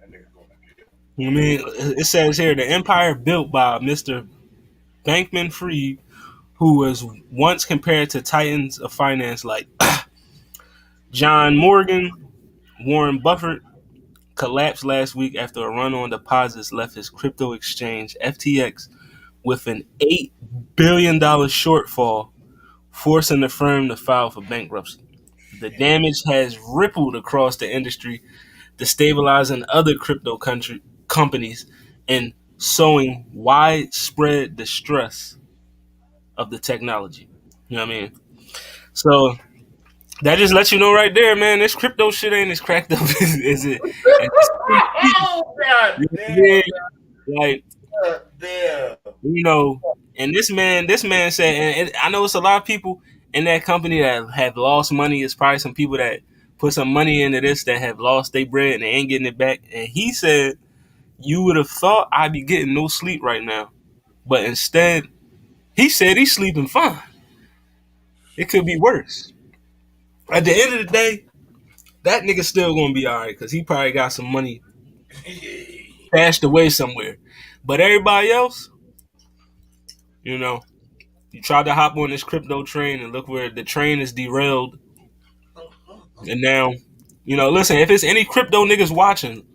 that nigga going to jail. I mean, it says here the empire built by Mr. Bankman Fried, who was once compared to titans of finance like John Morgan, Warren Buffett, collapsed last week after a run on deposits left his crypto exchange FTX with an $8 billion shortfall, forcing the firm to file for bankruptcy. The damage has rippled across the industry, destabilizing other companies and sowing widespread distrust of the technology. You know what I mean? So that just lets you know right there, man. This crypto shit ain't as cracked up as it. As it Oh, God you know what I damn, mean? Like, God damn. you know, and this man said, and I know it's a lot of people in that company that have lost money. It's probably some people that put some money into this that have lost their bread and they ain't getting it back. And he said, you would have thought I'd be getting no sleep right now, but instead, he said he's sleeping fine. It could be worse. At the end of the day, that nigga still gonna be all right because he probably got some money stashed away somewhere. But everybody else, you know, you tried to hop on this crypto train and look where the train is derailed. And now, listen, if it's any crypto niggas watching,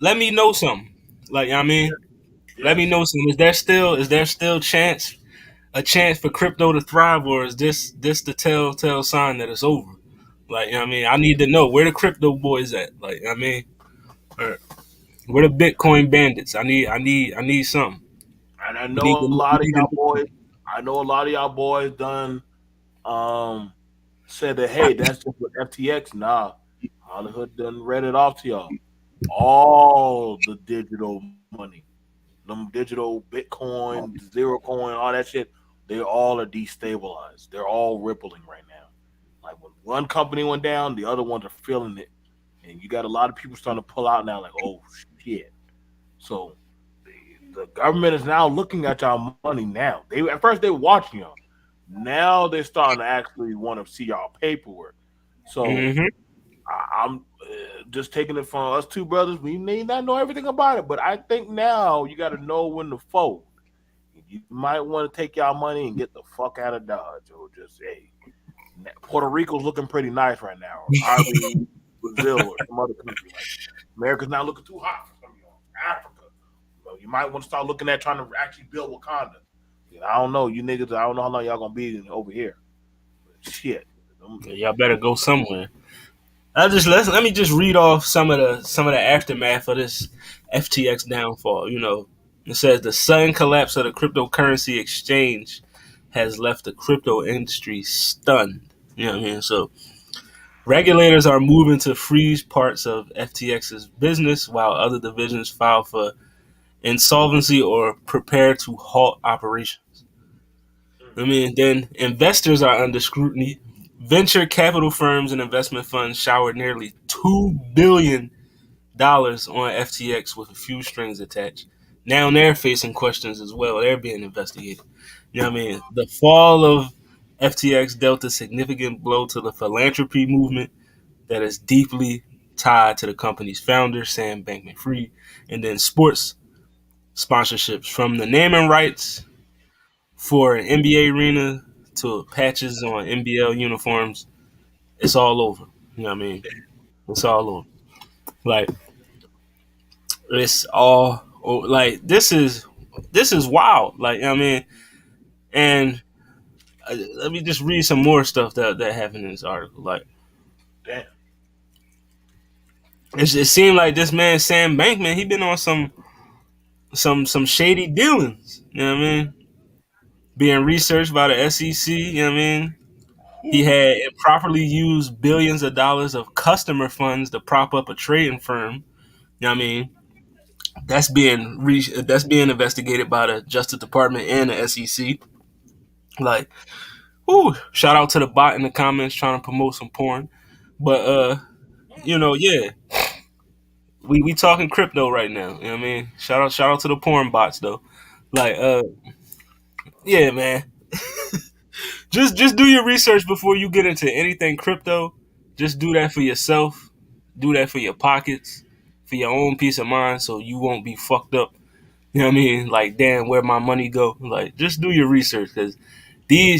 let me know something. Like, I mean, let me Yes. know something. Is there still a chance for crypto to thrive, or is this the telltale sign that it's over? Like, I mean, I need to know where the crypto boys at. Like, I mean, or where the Bitcoin bandits? I need something. And I We know need a to, we lot of need y'all to boys. I know a lot of y'all boys done um said that, hey, that's just what FTX. Nah, HollyHood done read it off to y'all. All the digital money, them digital Bitcoin, zero coin, all that shit, they all are destabilized. They're all rippling right now. Like when one company went down, the other ones are feeling it, and you got a lot of people starting to pull out now. Like, oh shit. So the government is now looking at y'all money now. They at first they were watching y'all. Now they're starting to actually want to see y'all paperwork. So mm-hmm. I'm just taking it from us two brothers. We may not know everything about it, but I think now you got to know when to fold. You might want to take y'all money and get the fuck out of Dodge, or just hey, Puerto Rico's looking pretty nice right now, or Ivory, Brazil, or some other country. Like America's not looking too hot for some of y'all. Africa, you might want to start looking at trying to actually build Wakanda. I don't know, you niggas. I don't know how long y'all gonna be over here. But shit. Y'all better go somewhere. Let me just read off some of the aftermath of this FTX downfall. It says the sudden collapse of the cryptocurrency exchange has left the crypto industry stunned. You know what I mean? So regulators are moving to freeze parts of FTX's business while other divisions file for insolvency or prepare to halt operations. I mean, then investors are under scrutiny. Venture capital firms and investment funds showered nearly $2 billion on FTX with a few strings attached. Now they're facing questions as well. They're being investigated. You know what I mean? The fall of FTX dealt a significant blow to the philanthropy movement that is deeply tied to the company's founder, Sam Bankman Fried, and then sports sponsorships from the naming rights for an NBA arena to patches on NBL uniforms. It's all over. You know what I mean? It's all over. Like it's all like this is wild. Like, you know what I mean, and let me just read some more stuff that happened in this article. Like Damn. it seemed like this man Sam Bankman, he been on some shady dealings. You know what I mean? Being researched by the SEC. You know what I mean? He had improperly used billions of dollars of customer funds to prop up a trading firm. You know what I mean? That's being investigated by the Justice Department and the SEC. Like, shout out to the bot in the comments trying to promote some porn. But yeah, we talking crypto right now. You know what I mean? Shout out to the porn bots though. Like, yeah, man. Just do your research before you get into anything crypto. Just do that for yourself. Do that for your pockets, for your own peace of mind, so you won't be fucked up. You know what I mean? Like, damn, where my money go? Like, just do your research, because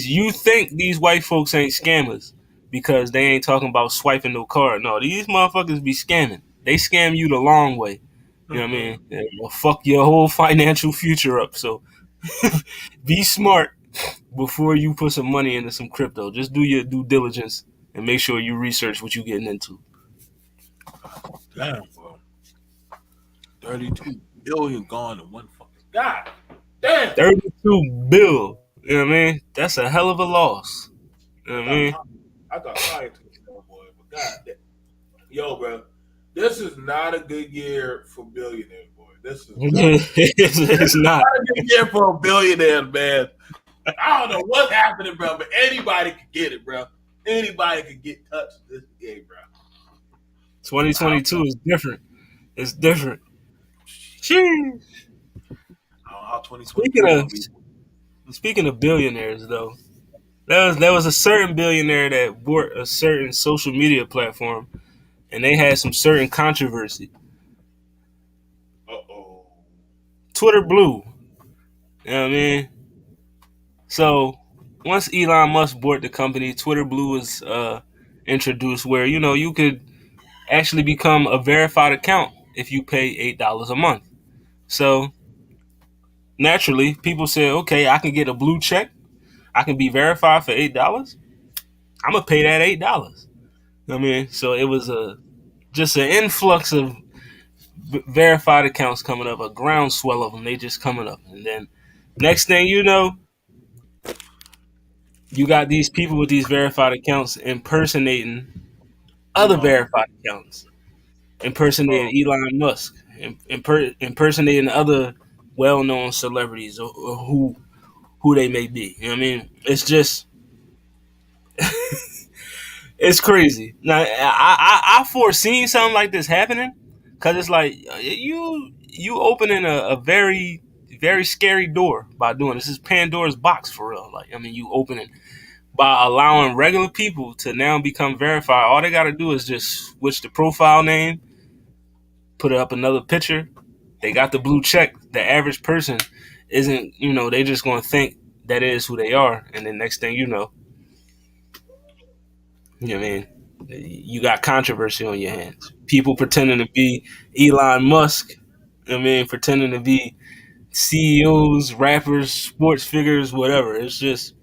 you think these white folks ain't scammers because they ain't talking about swiping no card. No, these motherfuckers be scamming. They scam you the long way. You know what I mean? It'll fuck your whole financial future up. So be smart before you put some money into some crypto. Just do your due diligence and make sure you research what you're getting into. Damn, bro. 32 billion gone in one fucking. God damn. 32 bill. You know what I mean? That's a hell of a loss. You know I what I thought mean? Kanye, I thought Kanye took it down, boy. But God damn. Yo, bro. This is not a good year for billionaires, boy. This is not. It's not. Not a good year for a billionaire, man. I don't know what's happening, bro, but anybody could get it, bro. Anybody could get touched this game, bro. I don't 2022 know. is different. It's different. Sheesh. I don't know how Speaking 2023 of gonna be. speaking of billionaires, though, there was a certain billionaire that bought a certain social media platform, and they had some certain controversy. Uh-oh. Twitter Blue. You know what I mean? So once Elon Musk bought the company, Twitter Blue was introduced, where you could actually become a verified account if you pay $8 a month. So naturally, people said, "Okay, I can get a blue check. I can be verified for $8. I'm gonna pay that $8." I mean, so it was a just an influx of verified accounts coming up, a groundswell of them. They just coming up, and then next thing you know, you got these people with these verified accounts impersonating other Elon. verified accounts, impersonating Oh, Elon Musk, impersonating other well-known celebrities or who they may be. You know what I mean? It's just it's crazy. Now I foreseen something like this happening because it's like you opening a very scary door by doing this. This is Pandora's box for real. Like I mean, you opening by allowing regular people to now become verified. All they got to do is just switch the profile name, put up another picture. They got the blue check. The average person isn't. They just going to think that is who they are, and then next thing you know what I mean, you got controversy on your hands. People pretending to be Elon Musk. I mean, pretending to be CEOs, rappers, sports figures, whatever. It's just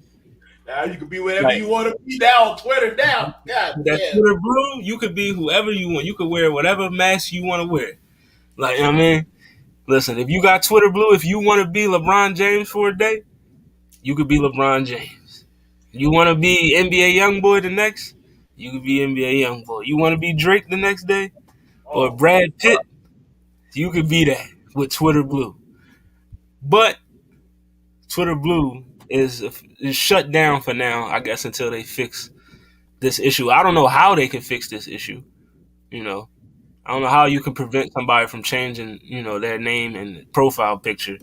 now you can be whatever like you want to be now on Twitter now. God that damn. Twitter blue. You could be whoever you want. You could wear whatever mask you want to wear. Like I mean, listen, if you got Twitter blue, if you want to be LeBron James for a day, you could be LeBron James. You want to be NBA YoungBoy the next, you could be NBA YoungBoy. You want to be Drake the next day or Oh my Brad God. Pitt, you could be that with Twitter Blue. But Twitter Blue is shut down for now, I guess, until they fix this issue. I don't know how they can fix this issue. You know, I don't know how you can prevent somebody from changing, their name and profile picture.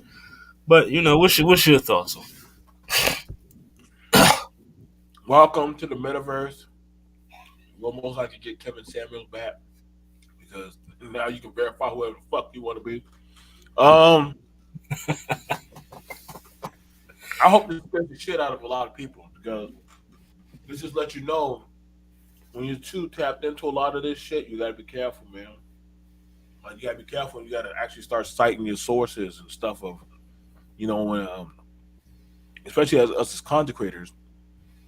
But what's your thoughts on? Welcome to the metaverse. We'll most likely get Kevin Samuels back because now you can verify whoever the fuck you want to be. Um, I hope this scares the shit out of a lot of people because this just let you know when you're too tapped into a lot of this shit, you gotta be careful, man. Like you gotta be careful. You gotta actually start citing your sources and stuff of, when especially as us as content creators,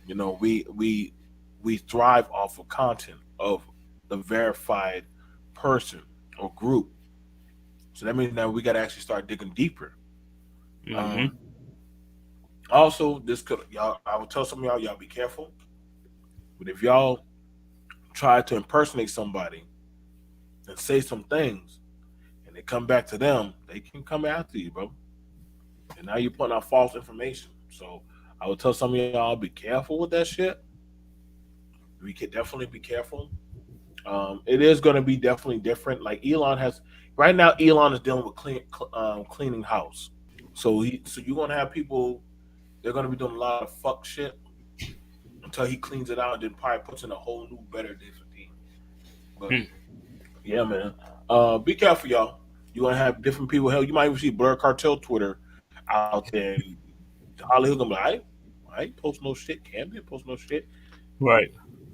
we thrive off of content of the verified person or group. So that means now we gotta actually start digging deeper. Um, Mm-hmm. Also, this could y'all. I would tell some of y'all be careful. But if y'all try to impersonate somebody and say some things, and they come back to them, they can come after you, bro. And now you're putting out false information. So I would tell some of y'all be careful with that shit. We could definitely be careful. It is going to be definitely different. Like Elon has right now, Elon is dealing with cleaning house. So you're gonna have people. They're gonna be doing a lot of fuck shit until he cleans it out and then probably puts in a whole new, better different thing. But yeah, man. Be careful, y'all. You're gonna have different people. Hell, you might even see Blur Cartel Twitter out there. HollyHood gonna be like, I ain't post no shit. Camden post no shit. Right.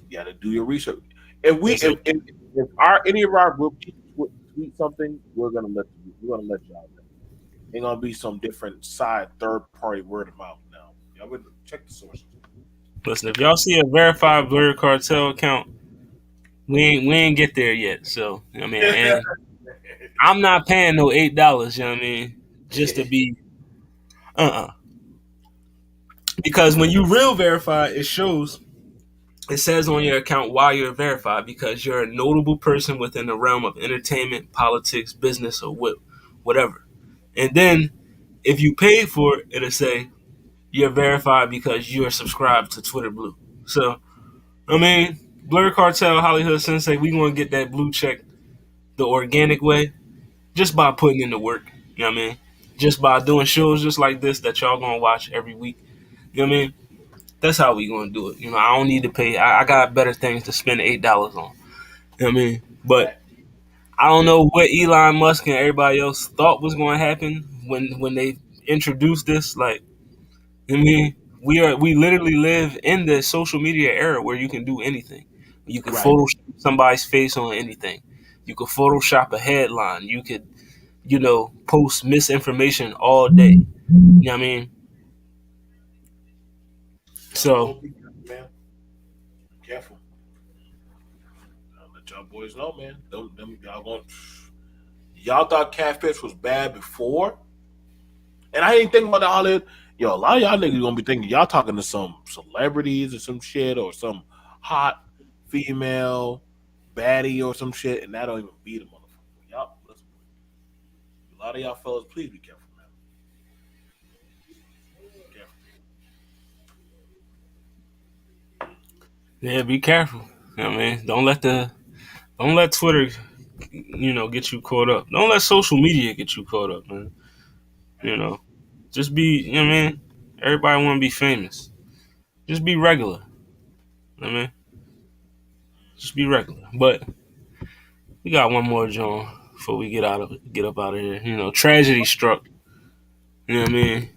You gotta do your research. If we That's it. if our any of our group tweet something, we're gonna let y'all know. Ain't gonna be some different side third party word of mouth now. Y'all better check the sources. Listen, if y'all see a verified Blur Cartel account, we ain't get there yet. So I mean, and I'm not paying no $8. You know what I mean? Just to be because when you real verify, it shows. It says on your account why you're verified because you're a notable person within the realm of entertainment, politics, business, or whatever. And then if you paid for it, it'll say you're verified because you're subscribed to Twitter Blue. So I mean, Blur Cartel, HollyHood Sensei, we gonna get that blue check the organic way just by putting in the work. You know what I mean? Just by doing shows just like this that y'all gonna watch every week. You know what I mean? That's how we gonna do it. You know, I don't need to pay. I got better things to spend $8 on. You know what I mean? But Fact. I don't know what Elon Musk and everybody else thought was going to happen when they introduced this. Like, I mean, we literally live in the social media era where you can do anything. You can Right. Photoshop somebody's face on anything. You could Photoshop a headline. You could, post misinformation all day. You know what I mean? So Be careful, man. Careful. I'll let y'all boys know, man. Y'all going y'all thought catfish was bad before, and I ain't thinking about the Hollywood. Yo, a lot of y'all niggas gonna be thinking y'all talking to some celebrities or some shit or some hot female baddie or some shit, and that don't even beat a motherfucker. Y'all, listen, a lot of y'all fellas, please be careful, man. Careful. yeah, be careful. You know what I mean? Don't let Twitter, get you caught up. Don't let social media get you caught up, man. You know, just be, you know what I mean? Everybody want to be famous. Just be regular. You know what I mean? Just be regular. But we got one more, John, before we get up out of here. You know, tragedy struck. You know what I mean?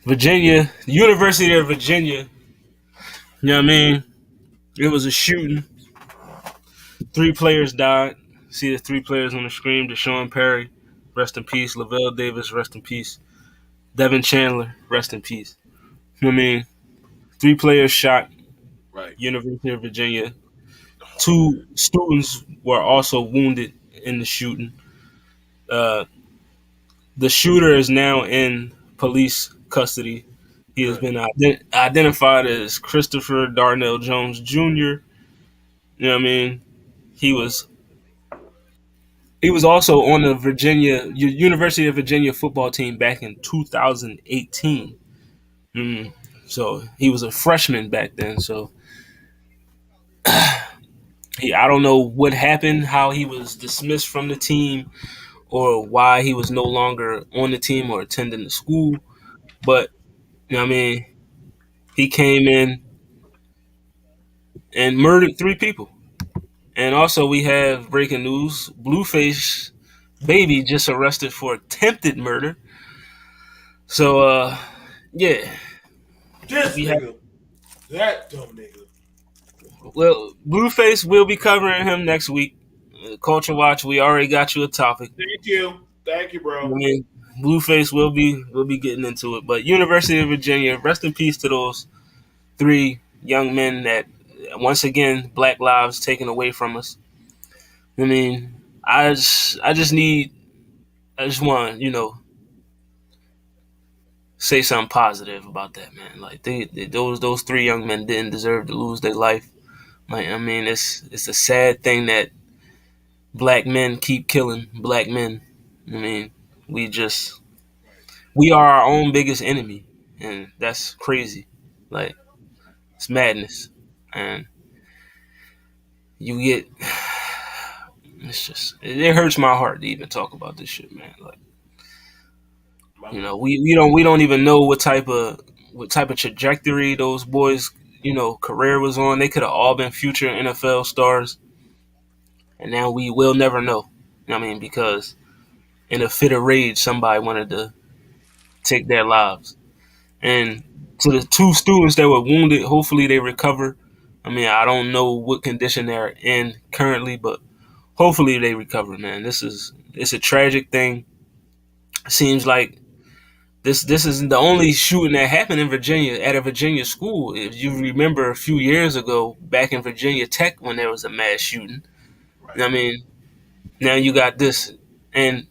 Virginia, University of Virginia. You know what I mean? It was a shooting. 3 players died. See the 3 players on the screen: Deshaun Perry, rest in peace. Lavelle Davis, rest in peace. Devin Chandler, rest in peace. You know what I mean? 3 players shot. Right. University of Virginia. Oh Two man. students were also wounded in the shooting. Uh, the shooter is now in police custody. He has Good. been identified as Christopher Darnell Jones Jr. You know what I mean? He was he was also on the University of Virginia football team back in 2018. Mm. So he was a freshman back then. So I don't know what happened, how he was dismissed from the team, or why he was no longer on the team or attending the school. But you know what I mean, he came in and murdered 3 people. And also, we have breaking news: Blueface Baby just arrested for attempted murder. So, yeah, This we have. nigga, that dumb nigga. Well, Blueface will be covering him next week. Culture Watch, we already got you a topic. Thank you. Thank you, I bro. mean, Blueface will be getting into it. But University of Virginia, rest in peace to those 3 young men that once again Black lives taken away from us. I mean, I just want to say something positive about that, man. Like those 3 young men didn't deserve to lose their life. Like I mean, it's a sad thing that black men keep killing black men. I mean, we just we are our own biggest enemy, and that's crazy. Like it's madness, and you get it's just it hurts my heart to even talk about this shit, man. Like we don't even know what type of trajectory those boys career was on. They could have all been future NFL stars, and now we will never know. I mean, because in a fit of rage, somebody wanted to take their lives. And to the 2 students that were wounded, hopefully they recover. I mean, I don't know what condition they're in currently, but hopefully they recover, man. It's a tragic thing. Seems like this isn't the only shooting that happened in Virginia at a Virginia school. If you remember a few years ago, back in Virginia Tech, when there was a mass shooting, Right. I mean, now you got this, and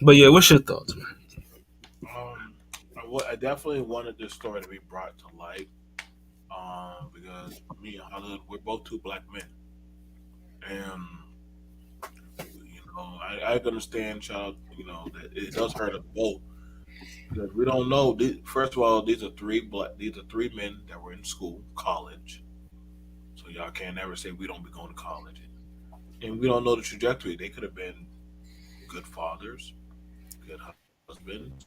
but yeah, what's your thoughts, man? Um, I definitely wanted this story to be brought to light. Because me and HollyHood, we're both two black men, and I can understand, child, that it does hurt us both because we don't know. First of all, these are three men that were in school, college. So y'all can't ever say we don't be going to college, and we don't know the trajectory. They could have been good fathers, good husbands,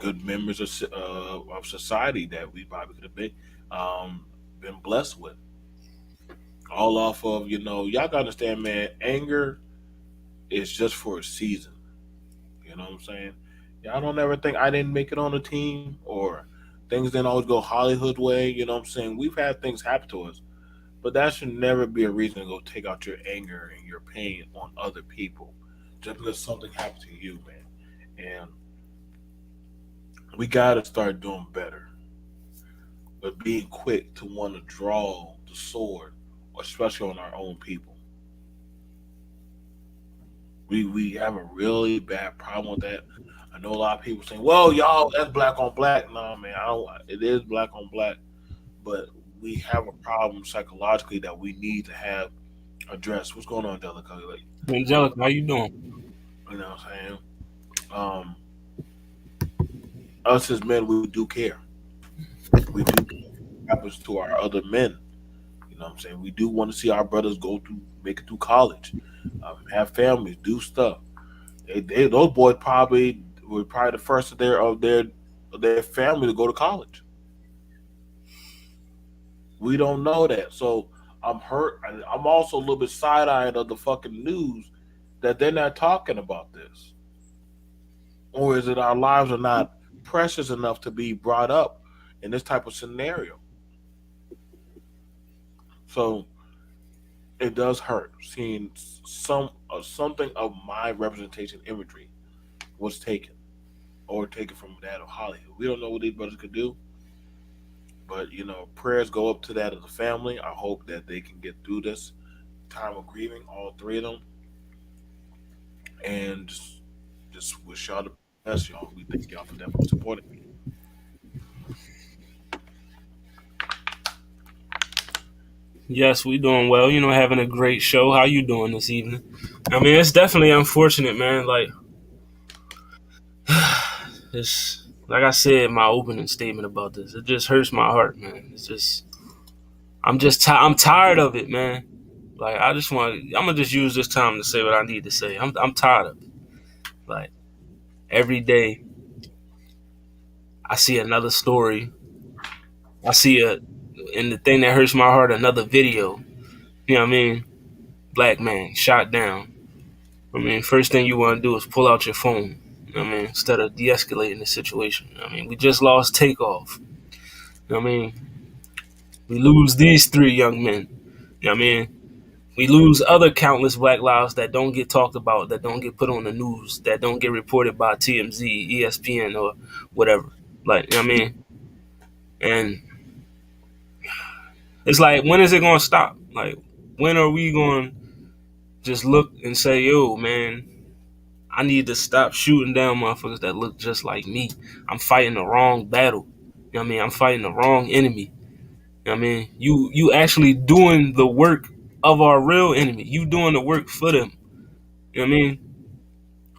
good members of society that we probably could have been blessed with. All off of y'all gotta understand, man. Anger is just for a season. You know what I'm saying? Y'all don't ever think I didn't make it on the team or things didn't always go HollyHood way. You know what I'm saying? We've had things happen to us, but that should never be a reason to go take out your anger and your pain on other people just because something happened to you, man. And we gotta start doing better, but being quick to want to draw the sword, especially on our own people. We have a really bad problem with that. I know a lot of people saying, "Well, y'all, that's black on black." No, man, I don't. It is black on black, but we have a problem psychologically that we need to have addressed. What's going on, Delica? Like, Angelica, how you doing? you know what I'm saying? Um, us as men, we do care. We do care what happens to our other men. You know what I'm saying? We do want to see our brothers go through, make it through college, have families, do stuff. Those boys probably were probably the first of their family to go to college. We don't know that, so I'm hurt. I'm also a little bit side eyed of the fucking news that they're not talking about this, or is it our lives are not precious enough to be brought up in this type of scenario? So it does hurt seeing something of my representation imagery was taken or taken from that of Hollywood. We don't know what these brothers could do, but prayers go up to that of the family. I hope that they can get through this time of grieving, all three of them, and just wish y'all the best, y'all. We thank y'all for definitely supporting me. Yes, we doing well. Having a great show. How you doing this evening? I mean, it's definitely unfortunate, man. Like, it's like I said in my opening statement about this. It just hurts my heart, man. It's just I'm tired of it, man. Like, I'm gonna just use this time to say what I need to say. I'm tired of it. Like, every day I see another story. I see and the thing that hurts my heart, another video. You know what I mean? Black man shot down. I mean, first thing you want to do is pull out your phone. You know what I mean? Instead of de-escalating the situation. I mean, we just lost Takeoff. You know what I mean? We lose these three young men. You know what I mean? We lose other countless black lives that don't get talked about, that don't get put on the news, that don't get reported by TMZ, ESPN, or whatever. Like, you know what I mean? And it's like, when is it going to stop? Like, when are we going to just look and say, yo, man, I need to stop shooting down motherfuckers that look just like me. I'm fighting the wrong battle. You know what I mean? I'm fighting the wrong enemy. You know what I mean? You actually doing the work of our real enemy. You doing the work for them. You know what I mean?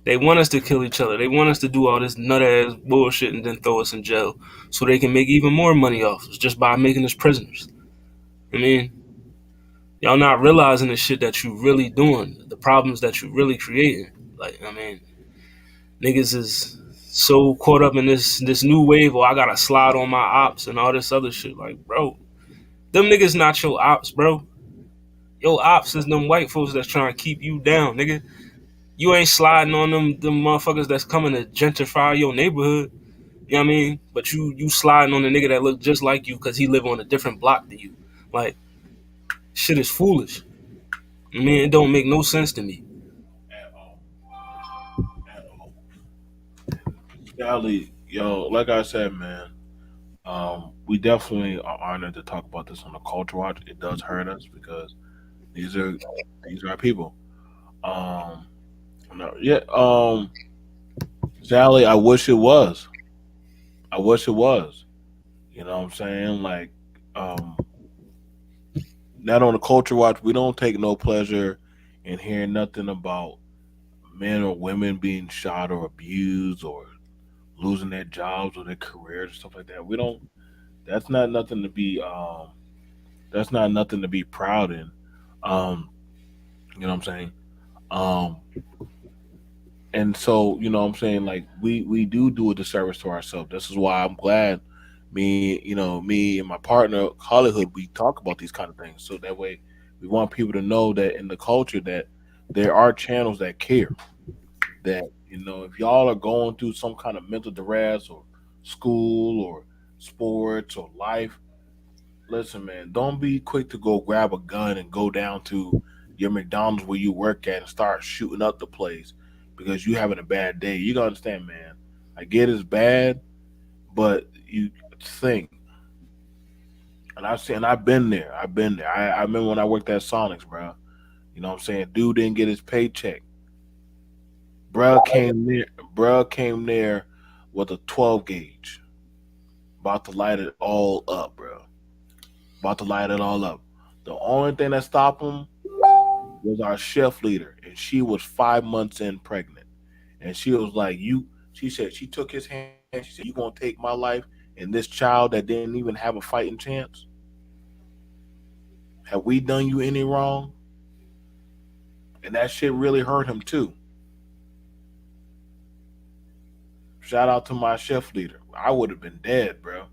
They want us to kill each other. They want us to do all this nut ass bullshit and then throw us in jail so they can make even more money off us just by making us prisoners. I mean, y'all not realizing the shit that you really doing, the problems that you really creating. Like, I mean, niggas is so caught up in this new wave, or I gotta slide on my ops and all this other shit. Like, bro, them niggas not your ops, bro. Your ops is them white folks that's trying to keep you down, nigga. You ain't sliding on them motherfuckers that's coming to gentrify your neighborhood. You know what I mean? But you sliding on the nigga that look just like you because he live on a different block than you. Like, shit is foolish. I mean, it don't make no sense to me. At all. At all. Sally, yo, like I said, man, we definitely are honored to talk about this on the Culture Watch. It does hurt us because these are these are our people. Um, no, yeah, Sally, I wish it was. I wish it was. You know what I'm saying? Like, um, not on the Culture Watch, we don't take no pleasure in hearing nothing about men or women being shot or abused or losing their jobs or their careers and stuff like that. We don't. That's not nothing to be. That's not nothing to be proud in. Um, you know what I'm saying? Um, and so you know what I'm saying. Like we do a disservice to ourselves. This is why I'm glad me and my partner HollyHood, we talk about these kind of things. So that way, we want people to know that in the culture that there are channels that care. That if y'all are going through some kind of mental duress or school or sports or life, listen, man, don't be quick to go grab a gun and go down to your McDonald's where you work at and start shooting up the place because you having a bad day. You gotta understand, man. I get it's bad, but you think, and I've been there. I've been there. I remember when I worked at Sonics, bro. You know what I'm saying? Dude didn't get his paycheck. Bruh came there with a 12 gauge, about to light it all up, bro. About to light it all up. The only thing that stopped him was our chef leader, and she was 5 months in pregnant, and she was like, "You." She said she took his hand. She said, "You gonna take my life and this child that didn't even have a fighting chance? Have we done you any wrong?" And that shit really hurt him too. Shout out to my chef leader. I would have been dead, bro.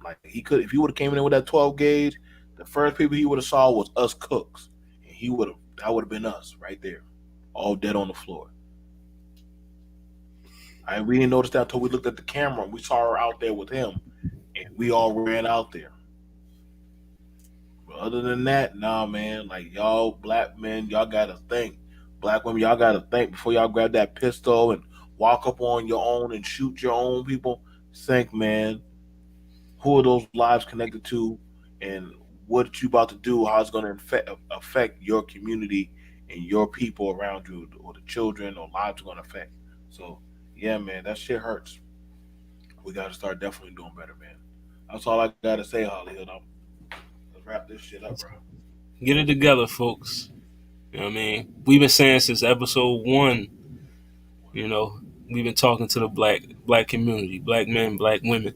Like he could, if he would have came in with that 12 gauge, the first people he would have saw was us cooks, and he would have that would have been us right there, all dead on the floor. We didn't notice that until we looked at the camera and we saw her out there with him, and we all ran out there. But other than that, nah, man. Like y'all, black men, y'all gotta think. Black women, y'all gotta think before y'all grab that pistol and walk up on your own and shoot your own people. Think, man. Who are those lives connected to, and what you about to do? How it's going to affect your community and your people around you, or the children or lives are going to affect. So, yeah, man, that shit hurts. We got to start definitely doing better, man. That's all I got to say, HollyHood. Let's wrap this shit up, bro. Get it together, folks. You know what I mean? We've been saying since episode one, you know, we've been talking to the black community, black men, black women.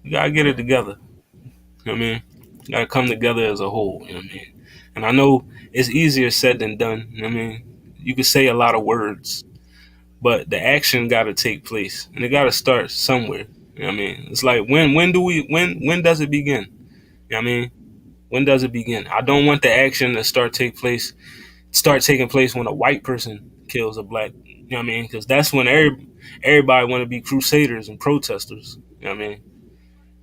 You gotta get it together. You know what I mean? You gotta come together as a whole, you know what I mean? And I know it's easier said than done, you know what I mean? You can say a lot of words, but the action gotta take place. And it gotta start somewhere. You know what I mean? It's like when does it begin? You know what I mean? When does it begin? I don't want the action to start taking place when a white person kills a black. You know what I mean? Because that's when everybody want to be crusaders and protesters. You know what I mean?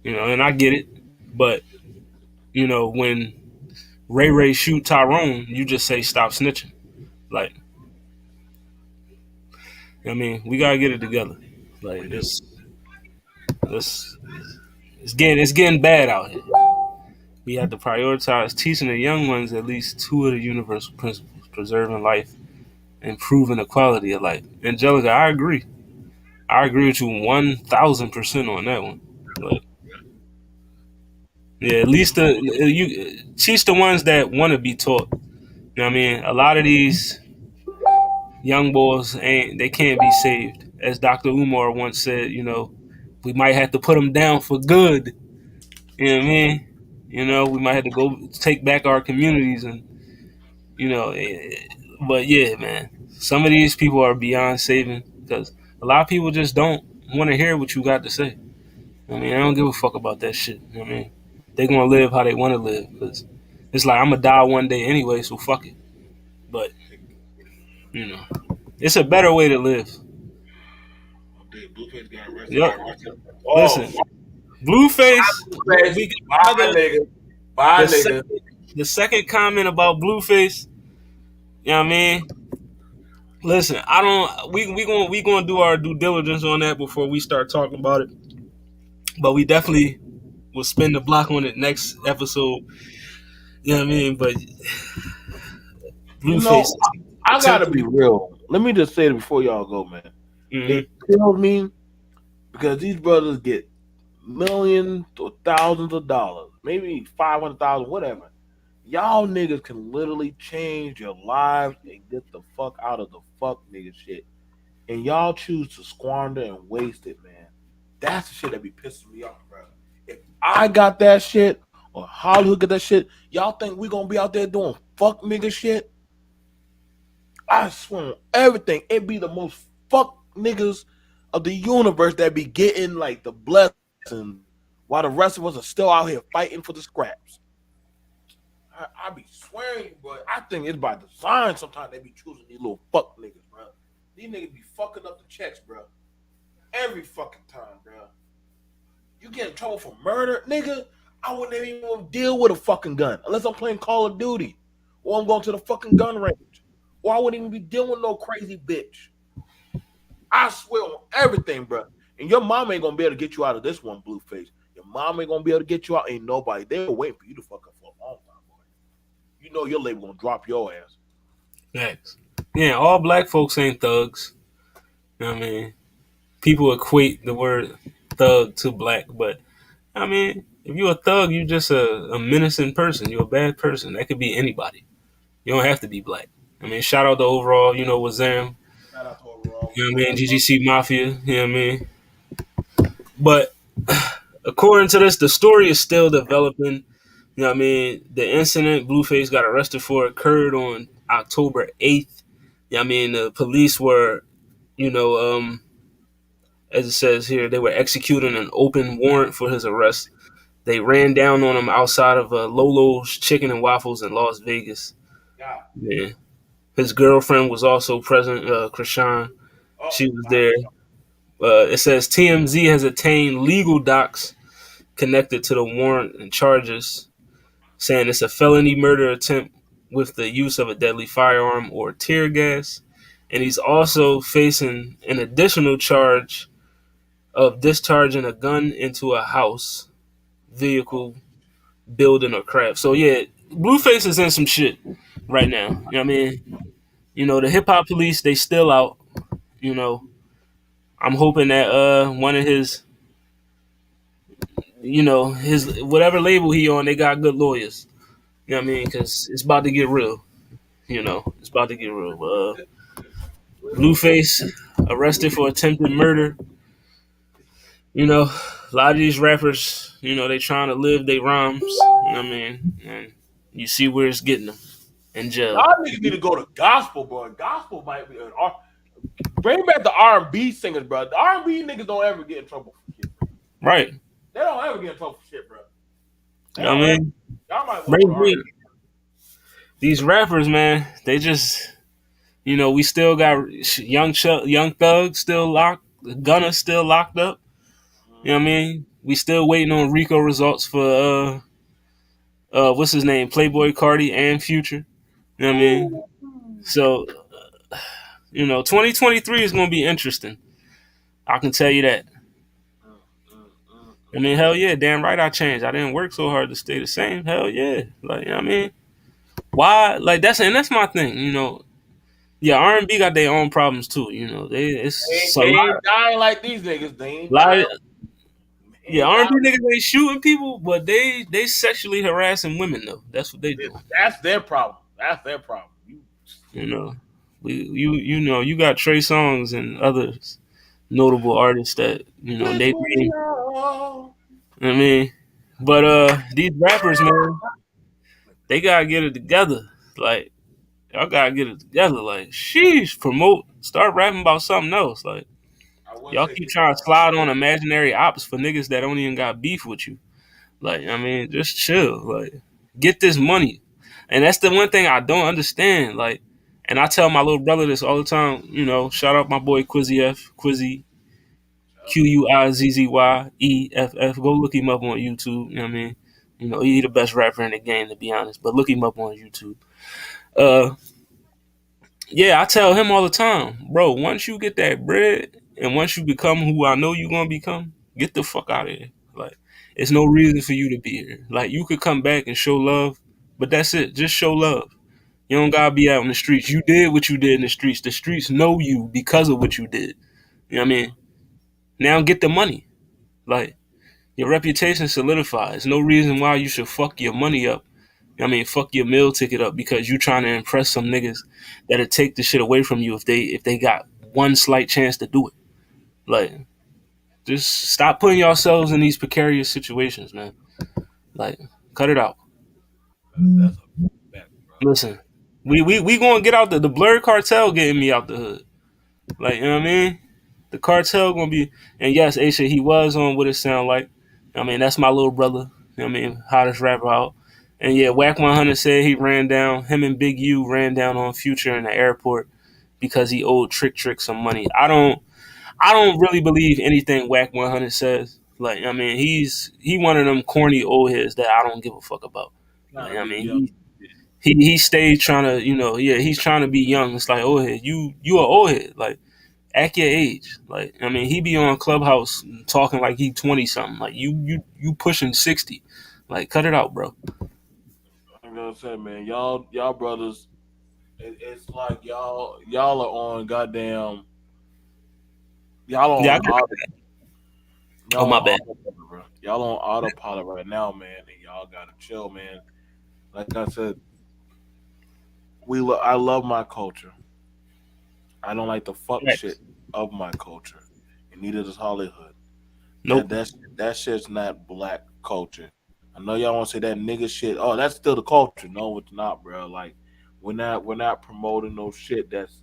You know, and I get it, but when Ray shoot Tyrone, you just say stop snitching. Like, I mean, we gotta get it together. We Like do. this, it's getting bad out here. We have to prioritize teaching the young ones at least two of the universal principles: preserving life, improving the quality of life. Angelica, I agree. I agree with you 1,000% on that one. But yeah, at least you teach the ones that want to be taught. You know what I mean? A lot of these young boys they can't be saved. As Dr. Umar once said, we might have to put them down for good. You know what I mean? We might have to go take back our communities and you know. But yeah, man, some of these people are beyond saving because a lot of people just don't want to hear what you got to say. I mean, I don't give a fuck about that shit. You know what I mean? They gonna live how they want to live because it's like I'm gonna die one day anyway, so fuck it. But you know, it's a better way to live. Dude, Blueface got arrested. Yep. Got arrested. Listen, Oh, Blueface. Blueface. We Bye, got nigga. the Bye, nigga. second, the second comment about Blueface. You know what I mean? Listen, I don't. We gonna do our due diligence on that before we start talking about it. But we definitely will spin the block on it next episode. You know what I mean? But You Blueface know, I gotta attempted. be real. Let me just say it before y'all go, man. Mm-hmm. It kills me because these brothers get millions or thousands of dollars, maybe 500,000, whatever. Y'all niggas can literally change your lives and get the fuck out of the fuck nigga shit. And y'all choose to squander and waste it, man. That's the shit that be pissing me off, bro. If I got that shit or Hollywood got that shit, y'all think we gonna be out there doing fuck nigga shit? I swear on everything. It be the most fuck niggas of the universe that be getting like the blessings while the rest of us are still out here fighting for the scraps. I be swearing, but I think it's by design. Sometimes they be choosing these little fuck niggas, bro. These niggas be fucking up the checks, bro. Every fucking time, bro. You get in trouble for murder, nigga. I wouldn't even deal with a fucking gun unless I'm playing Call of Duty or I'm going to the fucking gun range. Or I wouldn't even be dealing with no crazy bitch. I swear on everything, bro. And your mom ain't gonna be able to get you out of this one, Blueface. Your mom ain't gonna be able to get you out. Ain't nobody. They were waiting for you to fuck up for a long time, boy. You know your label gonna drop your ass. Facts. Yeah, all black folks ain't thugs. You know what I mean? People equate the word thug to black, but I mean, if you're a thug, you're just a menacing person. You're a bad person. That could be anybody. You don't have to be black. I mean, shout out to overall, Wazam. Shout out to overall. You We know what I love mean? that brother. GGC Mafia. You know what I mean? But according to this, the story is still developing. You know what I mean? The incident Blueface got arrested for occurred on October 8th. You know what I mean? The police were, you know, as it says here, they were executing an open warrant for his arrest. They ran down on him outside of Lolo's Chicken and Waffles in Las Vegas. Yeah. Yeah. His girlfriend was also present, Krishan. Oh, She was nice. there. It says TMZ has obtained legal docs connected to the warrant and charges, saying it's a felony murder attempt with the use of a deadly firearm or tear gas. And he's also facing an additional charge of discharging a gun into a house, Oh, vehicle, building, or craft. So, yeah, Blueface is in some shit right now. You know what I mean? The hip hop police, they still out. You know, I'm hoping that one of his whatever label he on, they got good lawyers. You know what I mean? Because it's about to get real. It's about to get real. Blueface arrested for attempted murder. A lot of these rappers, they trying to live their rhymes. You know what I mean? And you see where it's getting them in jail. y'all niggas need to go to gospel, bro. Gospel might be bring back the R&B singers, bro. The R&B niggas don't ever get in trouble for shit, bro. Right. They don't ever get in trouble for shit, bro. They You know what don't I ever. mean? Y'all might want to go to R&B. Bring these rappers, man, they just, we still got young Thug still locked, Gunna still locked up. You know what I mean? We still waiting on Rico results for what's his name, Playboy Cardi and Future. You know what I mean? So 2023 is gonna be interesting. I can tell you that. I mean, hell yeah, damn right I changed. I didn't work so hard to stay the same. Hell yeah, like you know what I mean, why? Like that's my thing. Yeah, R&B got their own problems too. It's a They lot, ain't dying like these niggas. They ain't lot. dying. They Yeah, ain't R&B dying. niggas ain't shooting people, but they sexually harassing women though. That's what they doing. That's their problem. That's their problem. You know, you got Trey Songz and others notable artists that Which they one name. y'all? I mean, but these rappers, man, they gotta get it together. Like y'all gotta get it together. Like sheesh, promote, start rapping about something else. Like I wouldn't y'all say keep get trying to slide on imaginary ops for niggas that don't even got beef with you. Like I mean, just chill. Like get this money, and that's the one thing I don't understand. Like, and I tell my little brother this all the time. Shout out my boy Quizzy F, Quizzy QUIZZYEFF. Go look him up on YouTube. You know what I mean? He the best rapper in the game, to be honest. But look him up on YouTube. Uh, Yeah, I tell him all the time, bro. Once you get that bread, and once you become who I know you're gonna become, get the fuck out of here. Like, it's no reason for you to be here. Like, you could come back and show love, but that's it. Just show love. You don't gotta be out in the streets. You did what you did in the streets. The streets know you because of what you did. You know what I mean? Now get the money. Like, your reputation solidifies. There's no reason why you should fuck your money up. I mean, fuck your meal ticket up because you trying to impress some niggas that'll take the shit away from you if they got one slight chance to do it. Like, just stop putting yourselves in these precarious situations, man. Like, cut it out. That's a fact, bro. Listen, we gonna get out the Blurred Cartel getting me out the hood. Like, you know what I mean? The cartel gonna be, and yes, Aisha, he was on What It Sound Like. I mean, that's my little brother. You know what I mean, hottest rapper out. And yeah, Whack 100 said he ran down, him and Big U ran down on Future in the airport because he owed Trick some money. I don't really believe anything Whack 100 says. Like, I mean, he one of them corny old heads that I don't give a fuck about. Trying Like, to I be mean, young. he stayed trying to, yeah, he's trying to be young. It's like, old head, you a old head. Like, act your age. Like, I mean, he be on Clubhouse talking like he 20 something. Like, you pushing 60. Like, cut it out, bro. I'm gonna say, man, y'all brothers, it's like y'all are on goddamn, y'all Yeah, on auto, oh y'all my on bad. autopilot, bro. Y'all on autopilot right now, man, and y'all gotta chill, man. Like I said, I love my culture. I don't like the fuck shit Facts. of my culture, and neither does HollyHood. Nope. That shit's not black culture. I know y'all want to say that nigga shit. Oh, that's still the culture. No, it's not, bro. Like we're not promoting no shit that's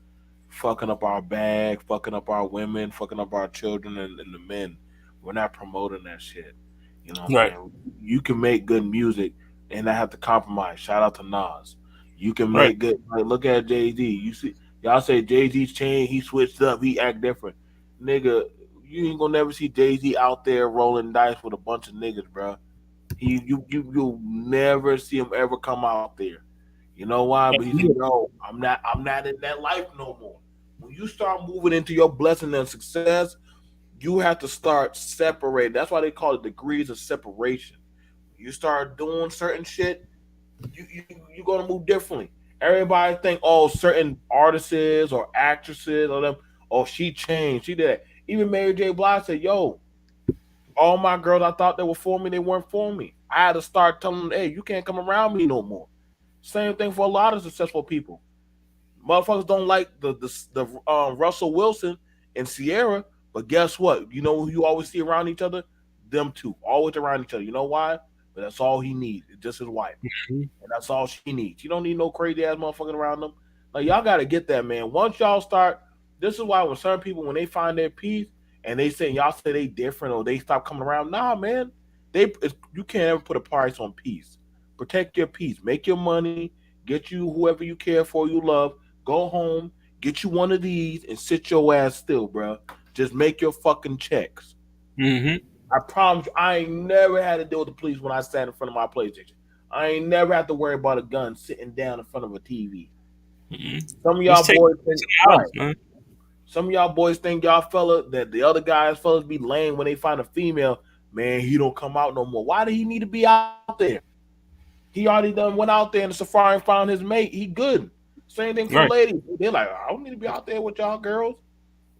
fucking up our bag, fucking up our women, fucking up our children and the men. We're not promoting that shit. You know what I'm Right. saying? You can make good music and not have to compromise. Shout out to Nas. You can Right. make good. Like, look at Jay Z. You see, y'all say Jay Z's changed. He switched up. He act different, nigga. You ain't gonna never see Jay Z out there rolling dice with a bunch of niggas, bro. You'll never see him ever come out there. You know why? But he said, "Yo, I'm not in that life no more." When you start moving into your blessing and success, you have to start separating. That's why they call it degrees of separation. You start doing certain shit, you're gonna move differently. Everybody think, oh, certain artists or actresses or them, oh, she changed, she did that. Even Mary J. Blige said, "Yo, all my girls I thought they were for me, they weren't for me. I had to start telling them, hey, you can't come around me no more." Same thing for a lot of successful people. Motherfuckers don't like the Russell Wilson and Sierra, but guess what? You know who you always see around each other? Them two, always around each other. You know why? But that's all he needs. It's just his wife, Mhm. and that's all she needs. You don't need no crazy ass motherfucker around them. Like y'all got to get that, man. Once y'all start, this is why when certain people when they find their peace and they say y'all say they different or they stop coming around, nah, man, you can't ever put a price on peace. Protect your peace. Make your money. Get you whoever you care for, you love. Go home. Get you one of these and sit your ass still, bro. Just make your fucking checks. Mhm. I promise you, I ain't never had to deal with the police when I sat in front of my PlayStation. I ain't never had to worry about a gun sitting down in front of a TV. Mhm. Some of Just y'all take it boys to think the right. house, man. Some of y'all boys think y'all fella that the other guys fellas be lame when they find a female. Man, he don't come out no more. Why do he need to be out there? He already done went out there in the safari and found his mate. He good. Same thing for the Right. ladies. They're like, I don't need to be out there with y'all girls.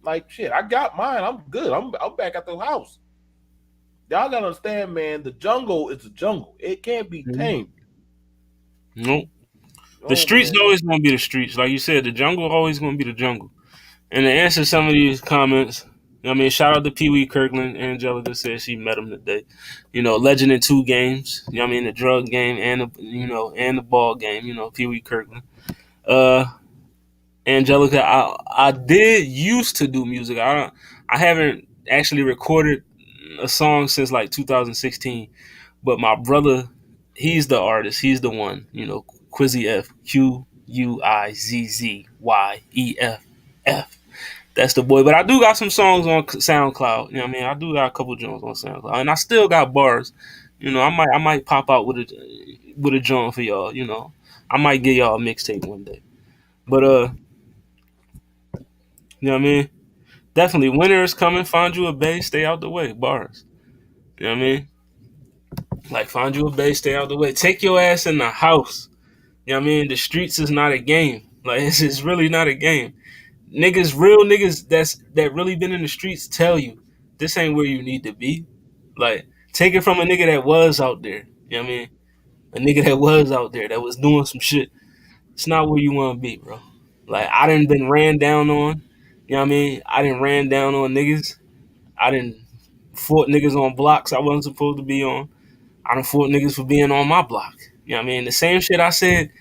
Like shit, I got mine. I'm good. I'm back at the house. Y'all gotta understand, man. The jungle is the jungle. It can't be Mhm. tamed. Nope. The Oh streets man. always gonna be the streets. Like you said, the jungle always gonna be the jungle. And to answer some of these comments, I mean, shout out to Pee Wee Kirkland. Angelica said she met him today. Legend in two games. I mean, the drug game and the ball game. Pee Wee Kirkland. Uh, Angelica, I did used to do music. I haven't actually recorded a song since like 2016. But my brother, he's the artist. He's the one. Quizzy F, QUIZZYEFF. That's the boy. But I do got some songs on SoundCloud. You know what I mean? I do got a couple joints on SoundCloud, and I still got bars. I might pop out with a joint for y'all. I might get y'all a mixtape one day. But You know what I mean? Definitely, winter is coming. Find you a bay, stay out the way. Bars. You know what I mean? Like, find you a bay, stay out the way. Take your ass in the house. You know what I mean? The streets is not a game. Like, it's really not a game. Niggas, real niggas that really been in the streets tell you this ain't where you need to be. Like, take it from a nigga that was out there. You know what I mean? A nigga that was out there that was doing some shit. It's not where you want to be, bro. Like, I done been ran down on. You know what I mean? I done ran down on niggas. I done fought niggas on blocks I wasn't supposed to be on. I done fought niggas for being on my block. You know what I mean? The same shit I said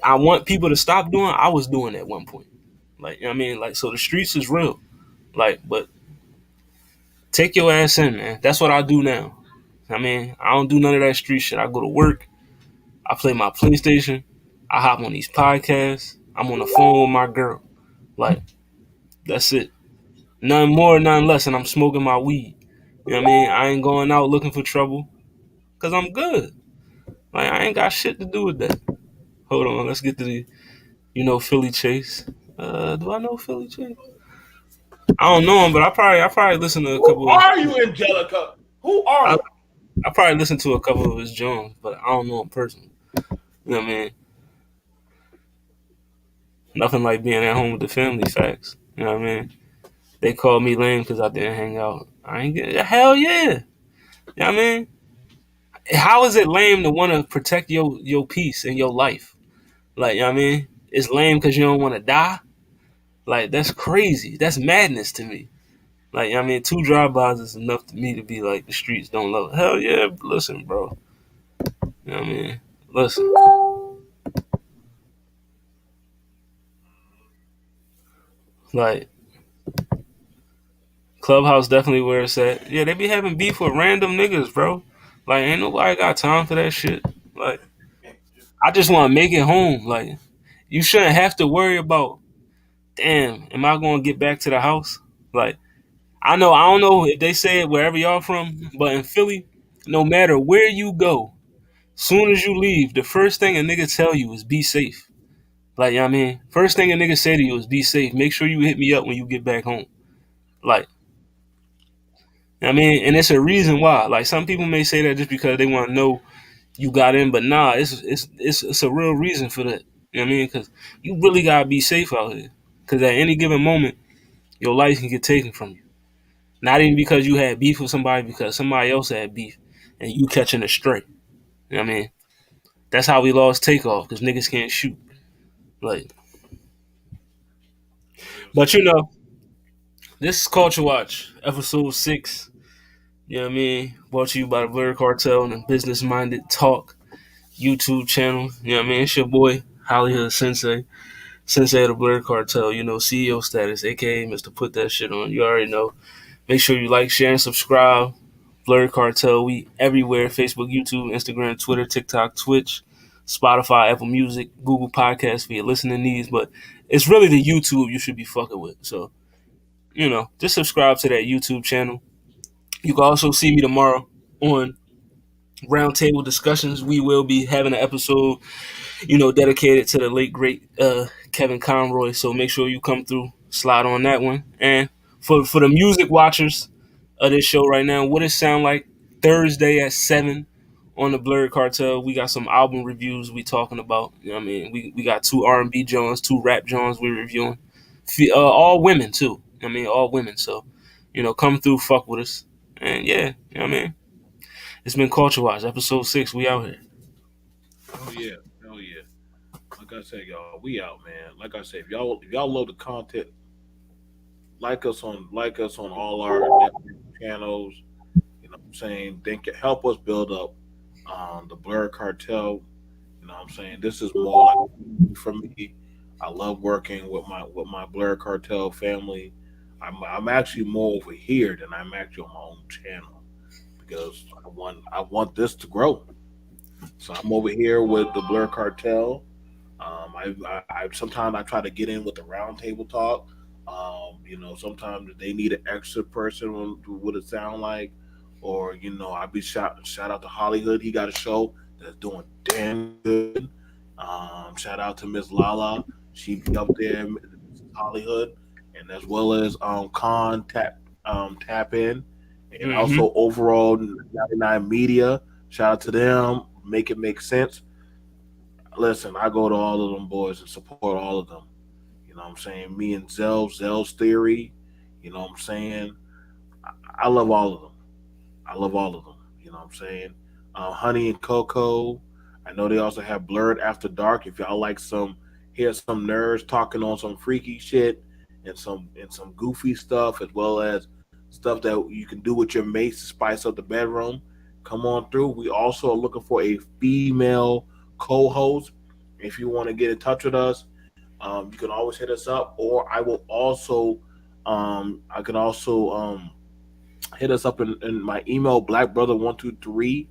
I want people to stop doing, I was doing at one point. Like, you know what I mean? Like, so the streets is real. Like, but take your ass in, man. That's what I do now. I mean, I don't do none of that street shit. I go to work. I play my PlayStation. I hop on these podcasts. I'm on the phone with my girl. Like, that's it. None more, none less. And I'm smoking my weed. You know what I mean? I ain't going out looking for trouble because I'm good. Like, I ain't got shit to do with that. Hold on. Let's get to the, Philly Chase. Do I know Philly Chase? I don't know him, but I probably listen to a Who couple of are you, Angelica? Who are I, you? I probably listen to a couple of his Jones, but I don't know him personally. You know what I mean? Nothing like being at home with the family. Facts. You know what I mean? They called me lame because I didn't hang out. I ain't get hell yeah. You know what I mean? How is it lame to want to protect your peace and your life? Like, you know what I mean? It's lame because you don't want to die. Like, that's crazy. That's madness to me. Like, you know what I mean, two drive-bys is enough to me to be like the streets don't love it. Hell yeah, listen, bro. You know what I mean? Listen, like Clubhouse definitely where it's at. Yeah, they be having beef with random niggas, bro. Like, ain't nobody got time for that shit. Like, I just want to make it home. Like, you shouldn't have to worry about, damn, am I going to get back to the house? Like, I don't know if they say it wherever y'all from, but in Philly, no matter where you go, soon as you leave, the first thing a nigga tell you is be safe. Like, you know what I mean? First thing a nigga say to you is be safe. Make sure you hit me up when you get back home. Like, I mean, and it's a reason why. Like, some people may say that just because they want to know you got in, but nah, it's a real reason for that. You know what I mean? Because you really gotta be safe out here. Because at any given moment, your life can get taken from you. Not even because you had beef with somebody, because somebody else had beef, and you catching a stray. You know what I mean? That's how we lost takeoff because niggas can't shoot. Like, Yes, but sir. this is Culture Watch, episode 6. You know what I mean? Brought to you by the Blur Cartel and the Business Minded Talk YouTube channel. You know what I mean? It's your boy, HollyHood Sensei. Sensei of the Blur Cartel, CEO status, aka Mr. Put That Shit On. You already know. Make sure you like, share, and subscribe. Blur Cartel, we everywhere. Facebook, YouTube, Instagram, Twitter, TikTok, Twitch, Spotify, Apple Music, Google Podcasts for your listening needs. But it's really the YouTube you should be fucking with. So, just subscribe to that YouTube channel. You can also see me tomorrow on Roundtable Discussions. We will be having an episode, dedicated to the late great Kevin Conroy. So make sure you come through, slide on that one. And for the music watchers of this show right now, what it sound like Thursday at 7 on the Blurred Cartel. We got some album reviews we talking about. You know what I mean? We got two R&B Jones, two rap Jones we reviewing. All women too. I mean, all women. So, come through, fuck with us. And yeah, you know what I mean? It's been Culture Watch, episode 6. We out here. Hell yeah. Hell yeah. Like I said, y'all, we out, man. Like I said, if y'all love the content, like us on all our network channels. You know what I'm saying? They can help us build up the Blur Cartel. You know what I'm saying? This is more like for me. I love working with my Blur Cartel family. I'm actually more over here than I'm actually on my own channel because I want this to grow. So I'm over here with the Blur Cartel. I sometimes I try to get in with the roundtable talk. Sometimes they need an extra person on what it sound like, or I be shout out to HollyHood. He got a show that's doing damn good. Shout out to Miss Lala. She be up there, HollyHood, and as well as Con Tap In, and Mm-hmm. also overall 99 Media. Shout out to them. Make it make sense. Listen, I go to all of them boys and support all of them. You know what I'm saying? Me and Zell's Theory. You know what I'm saying? I love all of them. I love all of them. You know what I'm saying? Honey and Coco. I know they also have Blurred After Dark. If y'all like hear some nerds talking on some freaky shit and some goofy stuff, as well as stuff that you can do with your mates to spice up the bedroom. Come on through. We also are looking for a female co-host. If you want to get in touch with us, you can always hit us up, or I can also hit us up in my email, blackbrother123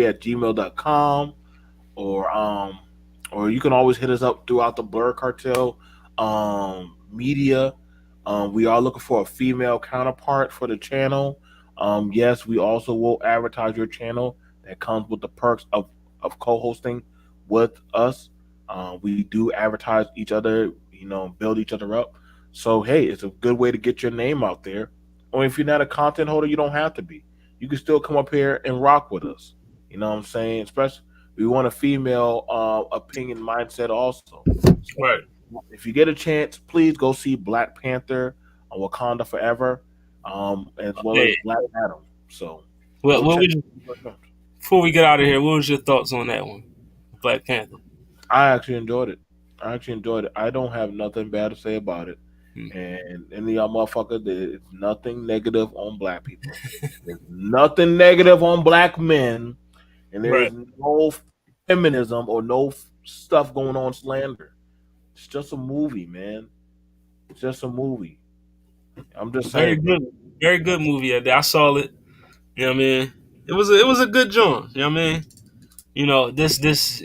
at gmail.com, or or you can always hit us up throughout the Blur Cartel media. We are looking for a female counterpart for the channel. Yes, we also will advertise your channel. That comes with the perks of co-hosting with us. We do advertise each other, build each other up. So hey, it's a good way to get your name out there. Or if you're not a content holder, you don't have to be. You can still come up here and rock with us. You know what I'm saying? Especially we want a female opinion mindset also. So Right. if you get a chance, please go see Black Panther on Wakanda Forever, as well as Hey, Black Adam. So well, go check. before we get out of here, what was your thoughts on that one, Black Panther? I actually enjoyed it. I actually enjoyed it. I don't have nothing bad to say about it. Hmm. And any of y'all motherfuckers, there's nothing negative on black people. There's nothing negative on black men, and there Right. is no feminism or no stuff going on slander. It's just a movie, man. It's just a movie. I'm just Very saying, good. Very good movie. I saw it. You know what I mean? It was a good joint. You know what I mean? This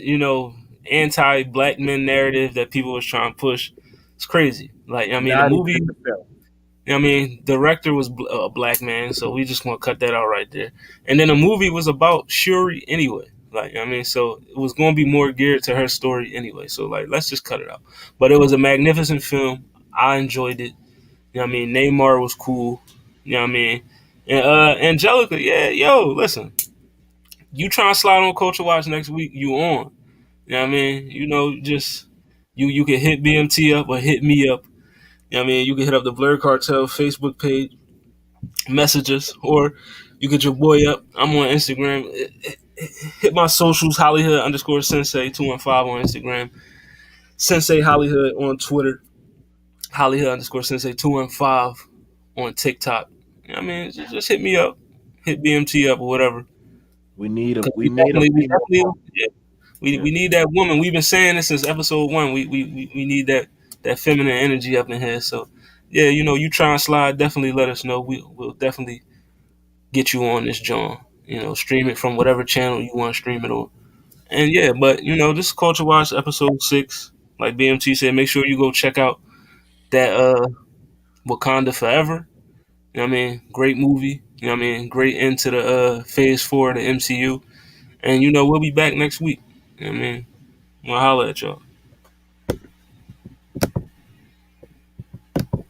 anti black men narrative that people was trying to push. It's crazy. Like the not even movie. in the film. Director was a black man, so we just want to cut that out right there. And then the movie was about Shuri anyway. Like so it was going to be more geared to her story anyway. So like, let's just cut it out. But it was a magnificent film. I enjoyed it. You know what I mean? Neymar was cool. You know what I mean? And Angelica, yeah, yo, listen. You trying to slide on Culture Watch next week, you on. You know what I mean? Just you can hit BMT up or hit me up. You know what I mean? You can hit up the Blur Cartel Facebook page, messages, or you get your boy up. I'm on Instagram. Hit my socials, HollyHood underscore Sensei 215 on Instagram. Sensei HollyHood on Twitter. HollyHood underscore Sensei 215 on TikTok. You know what I mean? Just hit me up. Hit BMT up or whatever. We need a Because we need a we female. definitely, yeah, Yeah, we need that woman. We've been saying this since episode one. We need that feminine energy up in here. So yeah, you try and slide, definitely let us know. We'll definitely get you on this John. Stream it from whatever channel you want to stream it on. And yeah, but this is Culture Watch episode 6. Like BMT said, make sure you go check out that Wakanda Forever. You know what I mean? Great movie. You know what I mean? Great into the phase 4 of the MCU. And we'll be back next week. You know what I mean? We'll holler at y'all.